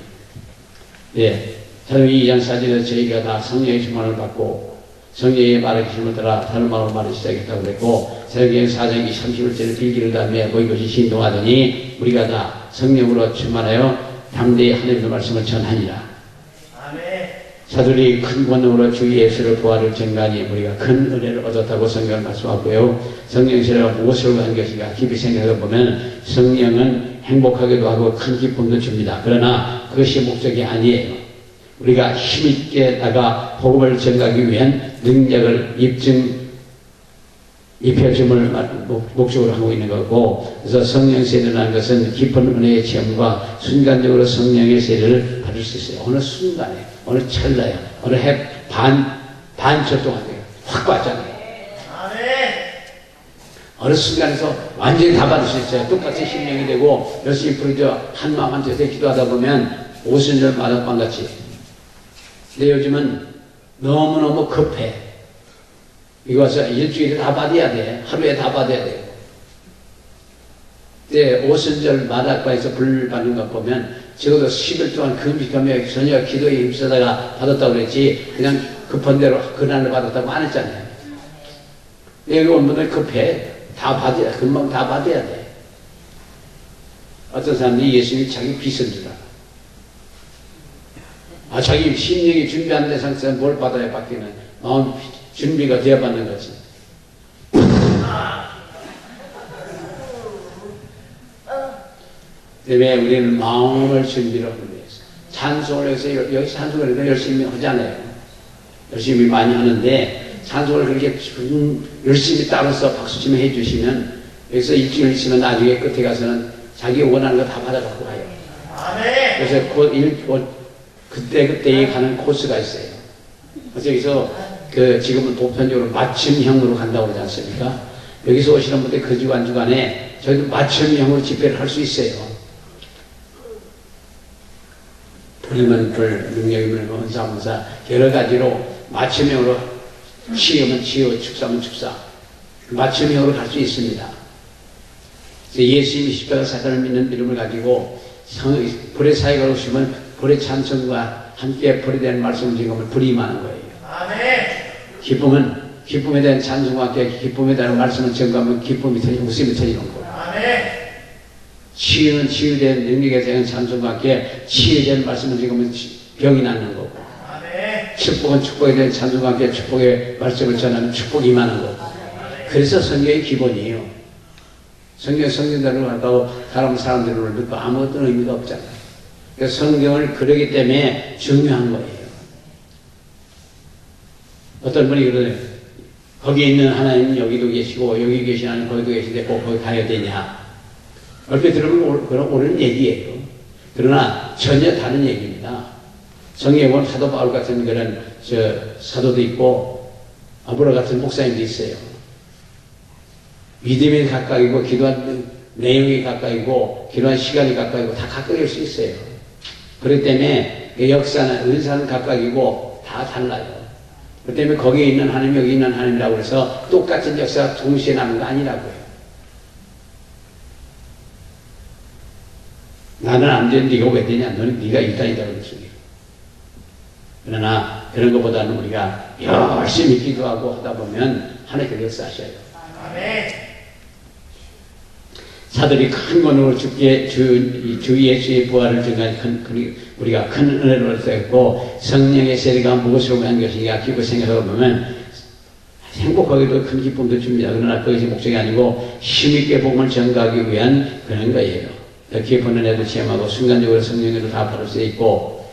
예. 사도행전 2장 4절에서 저희가 다 성령의 충만을 받고 성령의 말을 기심을 따라 다른 말로 말을 시작했다고 그랬고, 사도행전 4장 31절에 빌기를 다음에 모인 것이 신동하더니 우리가 다 성령으로 충만하여 담대히 하나님의 말씀을 전하니라. 아멘. 사도들이 큰 권능으로 주 예수를 부활을 증거하니 우리가 큰 은혜를 얻었다고 성경을 말씀하고요. 성령의 세례가 무엇을 한 것인가 깊이 생각해 보면 성령은 행복하기도 하고 큰 기쁨도 줍니다. 그러나 그것이 목적이 아니에요. 우리가 힘있게 나가 복음을 전가하기 위한 능력을 입혀줌을 목적으로 하고 있는 거고, 그래서 성령 세례라는 것은 깊은 은혜의 체험과 순간적으로 성령의 세례를 받을 수 있어요. 어느 순간에, 어느 찰나에, 어느 반초 동안에 확 받잖아요. 어느 순간에서 완전히 다 받을 수 있어요. 똑같이 심령이 되고 열심히 부르죠. 한 마음 한 뜻에 기도하다 보면 오순절 마당방같이. 근데 요즘은 너무너무 급해. 이거 와서 일주일에 다 받아야 돼. 하루에 다 받아야 돼요. 근데 오순절 마당방에서 불 받는 것 보면 적어도 10일 동안 금식하며 전혀 기도에 힘쓰다가 받았다고 그랬지, 그냥 급한 대로 그날로 받았다고 안 했잖아요. 여기 온 분들 급해. 다 받아야, 금방 다 받아야 돼. 어떤 사람들이 예수님이 자기 빚을 주라. 자기 심령이 준비한 대상에서 뭘 받아야 받기는 마음 준비가 되어 받는 거지. 때문에 우리는 마음을 준비를 하기 위해서 찬송을 해서 여기 찬송을 열심히 하잖아요. 열심히 많이 하는데 찬송을 그렇게 열심히 따라서 박수치며 해주시면 여기서 일주일 있으면 나중에 끝에 가서는 자기 원하는 거 다 받아갖고 가요. 그래서 그때에 가는 코스가 있어요. 그래서 여기서 지금은 보편적으로 맞춤형으로 간다고 그러지 않습니까? 여기서 오시는 분들 그 주간에 저희도 맞춤형으로 집회를 할 수 있어요. 불이면 불, 능력이면 은사문사 여러 가지로 맞춤형으로 치유면 치유, 축사면 축사 맞춤형으로 갈 수 있습니다. 예수님이 십자가 사건을 믿는 믿음을 가지고 불의 사역을 오시면 불의 찬송과 함께 불에 대한 말씀을 지금은 불이 임하는 거예요. 아멘. 기쁨은 기쁨에 대한 찬송과 함께 기쁨에 대한 말씀을 전가하면 기쁨이 터지고 웃음이 터지는 거예요. 아멘. 치유는 치유에 대한 능력에 대한 찬송과 함께 치유에 대한 말씀을 지금은 병이 낫는 거고, 아멘. 축복은 축복에 대한 찬송과 함께 축복의 말씀을 전하면 축복이 임하는 거고. 그래서 성경의 기본이에요. 성경대로 한다고 사람들을 믿고 아무것도 의미가 없잖아요. 그래서 성경을 그러기 때문에 중요한 거예요. 어떤 분이 그러네요. 거기 있는 하나님은 여기도 계시고 여기 계신 하나님 거기도 계신데 꼭 거기 가야 되냐. 얼핏 들으면 옳은 얘기예요. 그러나 전혀 다른 얘기입니다. 성경에 보면 사도 바울 같은 그런 사도도 있고 아브라 같은 목사님도 있어요. 믿음이 각각이고 기도한 내용이 각각이고 기도한 시간이 각각이고 다 각각일 수 있어요. 그렇기 때문에 역사는 은사는 각각이고 다 달라요. 그렇기 때문에 거기에 있는 하나님 여기 있는 하나님이라고 해서 똑같은 역사가 동시에 나는 거 아니라고요. 나는 안 되는데 네가 왜 되냐. 너는 네가 이단이다 그랬습니다. 그러나 그런 것보다는 우리가 열심히 기도하고 하다 보면 하나님께서 역사하셔요. 아멘. 사들이 큰 권능으로 주 예수의 부활을 증가한 우리가 큰 은혜를 얻었고, 성령의 세례가 무엇으로 한 것인가 깊이 생각해 보면 행복하기도 큰 기쁨도 줍니다. 그러나 그것이 목적이 아니고 힘있게 복음을 전가하기 위한 그런 거예요. 깊은 은혜도 체험하고 순간적으로 성령으로 다 받을 수 있고,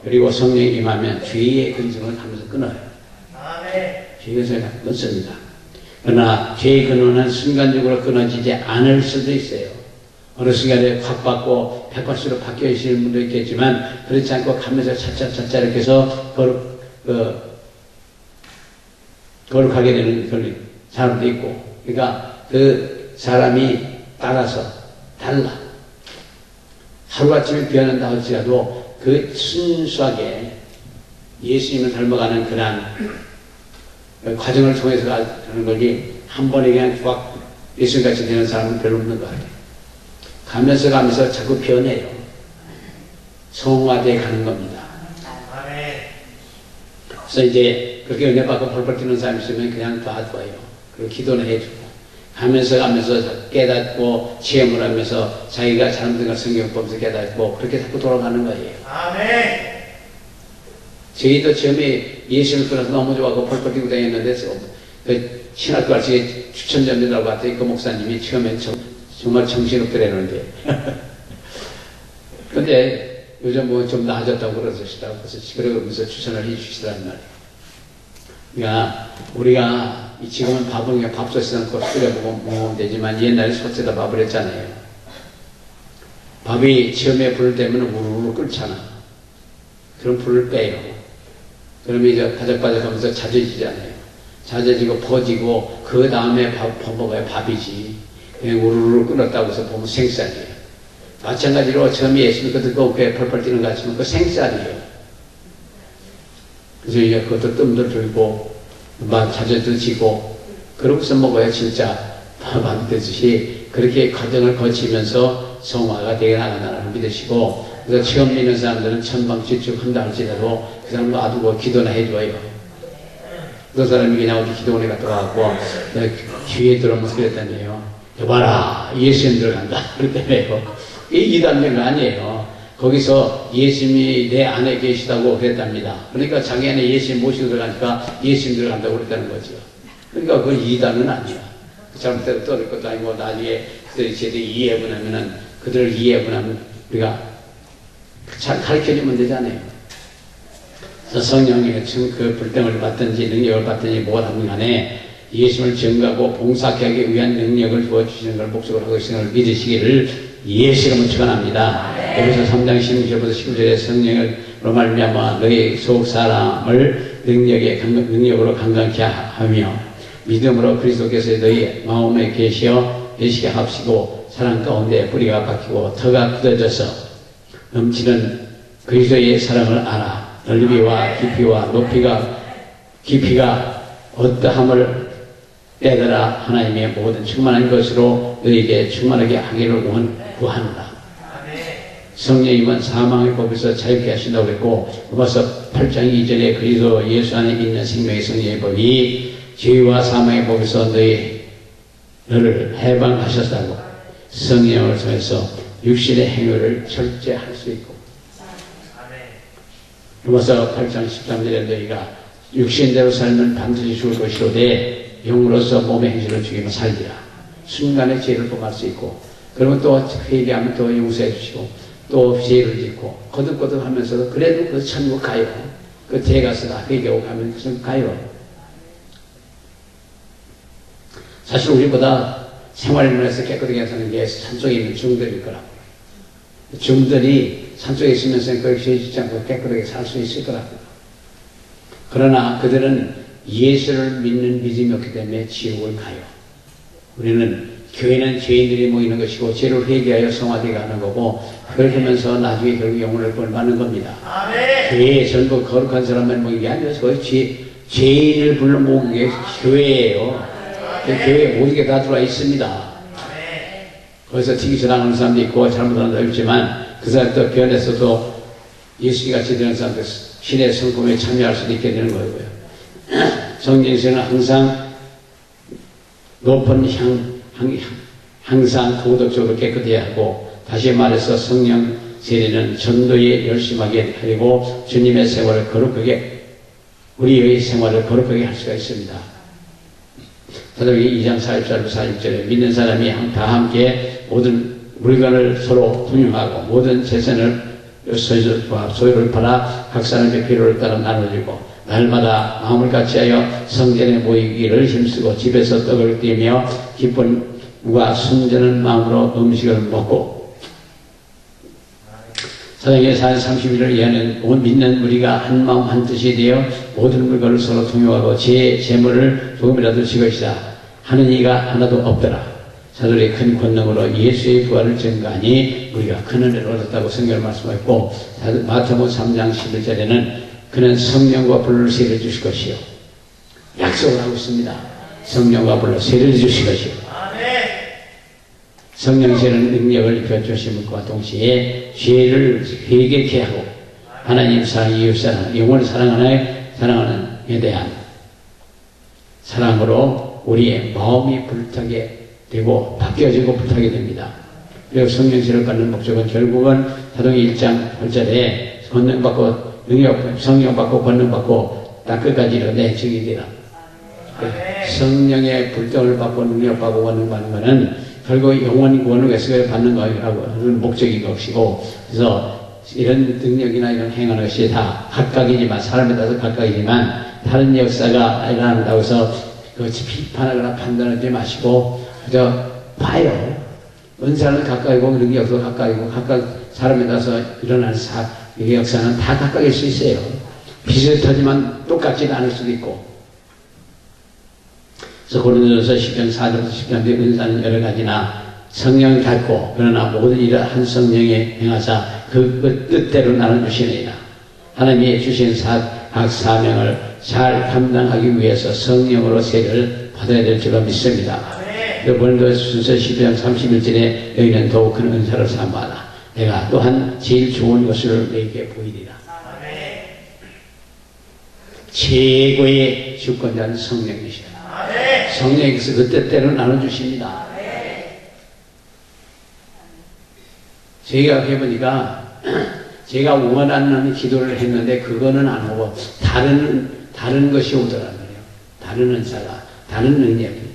그리고 성령이 임하면 죄의 근성을 하면서 끊어요. 죄의 근성을 끊습니다. 그러나 죄의 근원은 순간적으로 끊어지지 않을 수도 있어요. 어느 순간에 확 받고 180로 바뀌어 있는 분도 있겠지만 그렇지 않고 가면서 차차 이렇게 해서 거룩하게 되는 그런 사람도 있고, 그러니까 그 사람이 따라서 달라. 하루아침에 변한다 할지라도 그 순수하게 예수님을 닮아가는 그런 과정을 통해서 하는 거지 한 번에 그냥 막 예수님같이 되는 사람은 별로 없는 것 같아요. 가면서 자꾸 변해요. 성화되어 가는 겁니다. 그래서 이제 그렇게 은혜 받고 펄펄 뛰는 사람이 있으면 그냥 놔둬요. 그리고 기도는 해주고 가면서 깨닫고 체험을 하면서 자기가 잘못된 걸 성경 보면서 깨닫고 그렇게 자꾸 돌아가는 거예요. 아멘. 저희도 처음에 예수를 끊어서 너무 좋아하고 펄펄 뛰고 다녔는데 그 신학교 갈때 추천전도라고 갔더니 그 목사님이 처음엔 정말 정신없더라는데 근데 요즘 뭐 좀 나아졌다고 그러시더라고. 그러면서 추천을 해 주시더란 말이에요. 그러니까 우리가 지금은 밥은 그냥 밥솥에서 꼭 끓여보고 먹으면 되지만 옛날에 솥에다 밥을 했잖아요. 밥이 처음에 불을 떼면 우르르 끓잖아. 그럼 불을 빼요. 그러면 이제 바삭바삭 하면서 잦아지잖아요. 잦아지고 퍼지고 그 다음에 밥 먹어야 밥이지. 그냥 우르르 끓었다고 해서 보면 생쌀이에요. 마찬가지로 처음에 예수님 그 뜨거운 배 펄펄 뛰는 것 같지만 그 생쌀이에요. 그래서 이제 그것도 뜸도 들고 막 잦아지고 그러고서 먹어야 진짜 밥이 되듯이 그렇게 과정을 거치면서 성화가 되게 나간다는 믿으시고 그래서 처음 믿는 사람들은 천방지축 한다 할지라도 그 사람 놔두고 기도나 해줘요. 그 사람이 그냥 어디 기도원에 갔다 와갖고 귀에 들어오면서 그랬다네요. 여봐라 예수님 들어간다 그랬다네요. 이게 2단계가 아니에요. 거기서 예수님이 내 안에 계시다고 그랬답니다. 그러니까 자기 안에 예수님 모시고 들어가니까 예수님 들어간다고 그랬다는 거죠. 그러니까 그건 2단은 아니야. 잘못해서 떠들 것도 아니고 나중에 그들이 제대로 이해하고 나면은 그들을 이해하고 나면 우리가 잘 가르쳐주면 되잖아요. 그래서 성령이 그 불등을 받든지 능력을 받든지 뭐라든 간에 예수님을 증거하고 봉사하기 위한 능력을 주어주시는 걸 목적으로 하고 있는 걸 믿으시기를 예수 이름으로 축원합니다. 에베소 3장 16절부터 19절에 성령으로 말미암아 너희 속 사람을 능력으로 강건케 하며 믿음으로 그리스도께서 너희 마음에 계시게 합시고 사랑 가운데 뿌리가 박히고 터가 굳어져서 넘치는 그리스도의 사랑을 알아 넓이와 깊이가 어떠함을 깨달아 하나님의 모든 충만한 것으로 너희에게 충만하게 하기를 구하노라. 성령님은 사망의 법에서 자유케 하신다고 그랬고 로마서 8장 2절에 그리스도 예수 안에 있는 생명의 성령의 법이 죄와 사망의 법에서 너를 해방하셨다고 성령을 통해서 육신의 행위를 절제할 수 있고 로마서 8장 13절에 너희가 육신대로 살면 반드시 죽을 것이로되 영으로서 몸의 행실을 죽이면 살리라. 순간에 죄를 범할 수 있고 그러면 또 회개하면 또 용서해 주시고 또 죄를 짓고 거듭거듭 하면서도 그래도 그 천국 가요. 그 뒤에 가서 다 회개하고 가면 그 천국 가요. 사실 우리보다 생활면에서 깨끗하게 사는 게 산속에 있는 중들일 거라고. 중들이 산속에 있으면서 그렇게 죄 짓지 않고 깨끗하게 살 수 있을 거라고. 그러나 그들은 예수를 믿는 믿음이 없기 때문에 지옥을 가요. 우리는 교회는 죄인들이 모이는 것이고 죄를 회개하여 성화되게 하는 거고 그렇게 하면서 나중에 결국 영혼을 구원받는 겁니다. 교회에 전부 거룩한 사람만 모이는 게 아니라 거의 죄인을 불러 모으는 게 교회예요. 교회에 모든 게 다 들어와 있습니다. 거기서 튀기서당하는 사람도 있고 잘못하는 사람도 있지만 그 사람도 변해서도 예수같이 되는 사람들 신의 성품에 참여할 수도 있게 되는 거고요. 성경에서는 항상 높은 항상 도덕적으로 깨끗해야 하고 다시 말해서 성령 세례는 전도에 열심하게 하고 주님의 생활을 거룩하게 우리의 생활을 거룩하게 할 수가 있습니다. 사도행전 2장 44절 46절에 믿는 사람이 다 함께 모든 물건을 서로 분용하고 모든 재산을 소유를 팔아 각 사람의 필요를 따라 나눠주고 날마다 마음을 같이하여 성전에 모이기를 힘쓰고 집에서 떡을 떼며 기쁨과 순전한 마음으로 음식을 먹고 사도행전 4장 31절을 이하는 온 믿는 우리가 한 마음 한 뜻이 되어 모든 물건을 서로 통용하고 제 재물을 조금이라도 지것이다 하는 이가 하나도 없더라. 사도의 큰 권능으로 예수의 부활을 증거하니 우리가 큰 은혜를 얻었다고 성경을 말씀하였고, 마태복음 3장 11절에는 그는 성령과 불을 세례 주실 것이요, 약속을 하고 있습니다. 성령과 불로 세례를 주실 것이요, 성령께서는 능력을 입혀주심과 동시에 죄를 회개케 하고 하나님 사랑, 이웃 사랑, 영혼을 사랑하는 에 대한 사랑으로 우리의 마음이 불타게 되고 바뀌어지고 불타게 됩니다. 그리고 성령세를 받는 목적은 결국은 사도행 1장 8절에 권능받고 성령받고 권능받고 딱 끝까지 이르되 증인이라. 성령의 불등을 받고 능력받고 권능받는 것은 결국 영원 구원을 위해서 받는 거라는 목적인 것이고, 그래서 이런 능력이나 이런 행하는 것이 다 각각이지만, 사람에 따라서 각각이지만, 다른 역사가 일어난다고 해서 그것이 비판하거나 판단하지 마시고 그저 봐요. 은사는 각각이고 능력도 각각이고 각각 사람에 따라서 일어나는 역사는 다 각각일 수 있어요. 비슷하지만 똑같지는 않을 수도 있고. 그래서 고린도전서 10장 4절부터 10장의 은사는 여러 가지나 성령을 갖고 그러나 모든 일을 한 성령에 행하사 그 뜻대로 나눠주시느니라. 하나님이 주신 각 사명을 잘 감당하기 위해서 성령으로 세례를 받아야 될 줄로 믿습니다. 고린도전서 12장 31절에 너희는 더욱 큰 은사를 사모하라. 내가 또한 제일 좋은 것을 너희에게 보이리라. 최고의 주권자는 성령이시다. 성령께서 그 뜻대로 나눠주십니다. 제가 해보니까 제가 원하는 기도를 했는데 그거는 안 오고 다른 것이 오더라고요. 다른 은사가, 다른 능력이.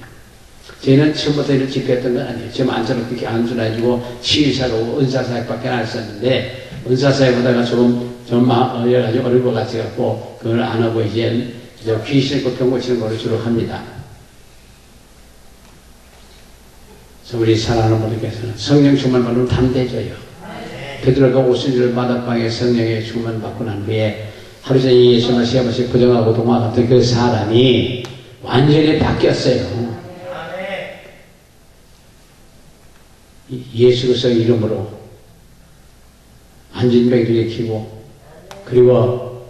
저희는 처음부터 이렇게 집회했던 건 아니에요. 지금 안처럼 그렇게 안수를 해주고 치유사로 오고 은사사역밖에 안 했었는데, 은사사역보다가 조금 여러 가지 어려운 것 같아갖고 그걸 안 하고 이제 귀신 고병 고치는 걸 주로 합니다. 그래서 우리 사랑하는 분들께서는 성령 충만 받으면 담대해져요. 베드로가 오순절 마당방에 성령의 충만 받고 난 후에 하루 종일 예수님을 세 번씩 부정하고 도망갔던 그 사람이 완전히 바뀌었어요. 예수 그리스도 이름으로 안진병 일으키고, 그리고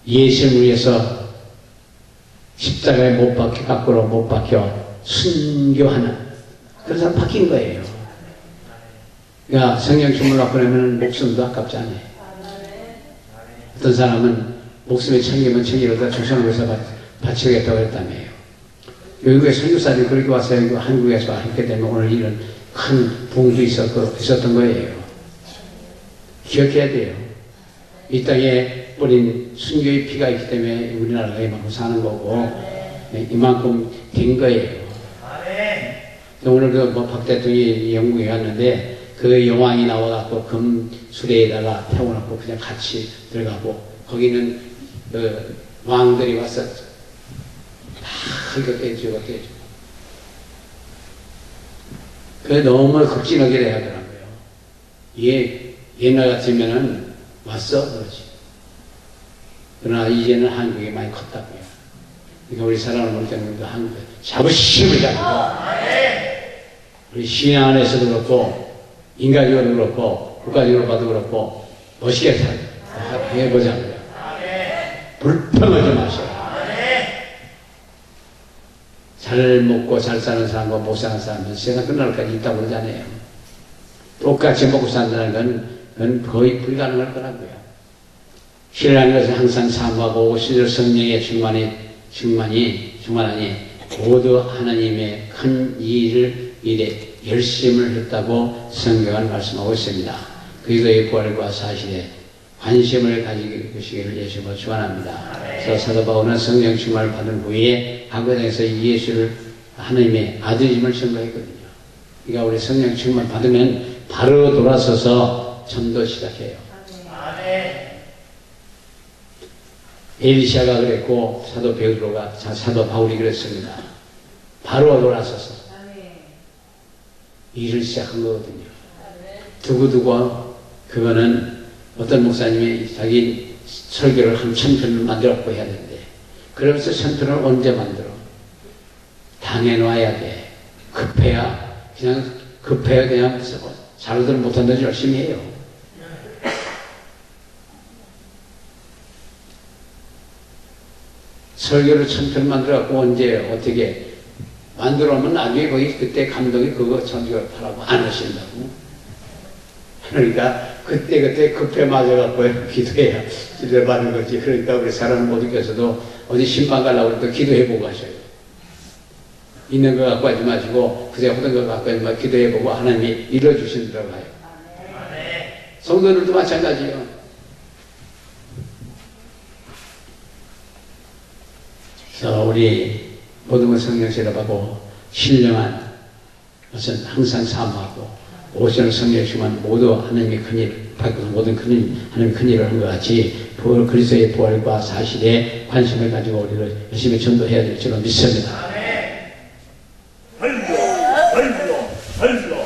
예수를 위해서 십자가에 못 박혀, 밖으로 못 박혀 순교하는 그런 사람 바뀐 거예요. 그러니까 성령 충만을 받고 나면 목숨도 아깝지 않아요. 어떤 사람은 목숨에 천개면 천개로다 조선을 위해서 바치겠다고 했다며요. 외국에 선교사들이 그렇게 와서 한국에서 했기 때문에 오늘 이런 큰 부흥도 있었던 거예요. 기억해야 돼요. 이 땅에 뿌린 순교의 피가 있기 때문에 우리나라가 이만큼 사는 거고, 이만큼 된 거예요. 오늘 박 대통령이 영국에 갔는데 그 여왕이 나와갖고 금수레에다가 태워놓고 그냥 같이 들어가고, 거기는 왕들이 와서 이거 떼주고. 그게 너무 극진하게 돼야 하더라고요. 옛날 같으면은 왔어? 그러지. 그러나 이제는 한국이 많이 컸다고요. 그러니까 우리 사랑을 볼 때는 한국에 자부심을 가지고, 우리 신앙 안에서도 그렇고, 인간적으로 그렇고, 국가적으로 봐도 그렇고, 멋있게 해보자고요. 불평하지 마세요. 잘 먹고 잘 사는 사람과 못 사는 사람은 세상 끝날 때까지 있다고 그러잖아요. 똑같이 먹고 산다는 건 거의 불가능할 거라고요. 신뢰하는 것은 항상 사모하고 시절 성령의 충만하니 모두 하나님의 큰 일에 열심을 했다고 성경은 말씀하고 있습니다. 그리스도의 부활과 사실에 관심을 가지시기를 예수로 축원합니다. 그래서 사도 바울은 성령 충만을 받은 후에 하고당에서 예수를 하나님의 아들임을 증거했거든요. 그러니까 우리 성령 충만 받으면 바로 돌아서서 전도 시작해요. 엘리샤가 그랬고 사도 바울이 그랬습니다. 바로 돌아서서 일을 시작한 거거든요. 두고두고 그거는 어떤 목사님이 자기 설교를 한 1000편을 만들었고 해야 되는데, 그러면서 1000편을 언제 만들어? 당해놔야 돼. 급해야 그냥 잘들 못한다고 열심히 해요. 설교를 천편 만들어갖고 언제 어떻게 만들어오면 나중에 거기 그때 감독이 그거 설교하라고 안 하신다고. 그러니까 그때 급해 맞아갖고 기도해야 기도해 받는 거지. 그러니까 우리 사람 못 느껴서도 어디 신방 가려고 해도 기도해보고 하셔요. 있는 거 갖고 하지 마시고 그새 하던 거 갖고 하지 마시고 기도해보고 하나님이 이뤄주신다고 해요. 성도들도 마찬가지예요. 그래서 우리 모든 걸 성령시라고 신령한 것은 항상 사모하고 오시는 성령시만 모두 하나님의 큰일 받고 모든 큰일 하나님의 큰일을 한 것 같이 그리스도의 부활과 사실에 관심을 가지고 우리를 열심히 전도해야 될 줄로 믿습니다. 할로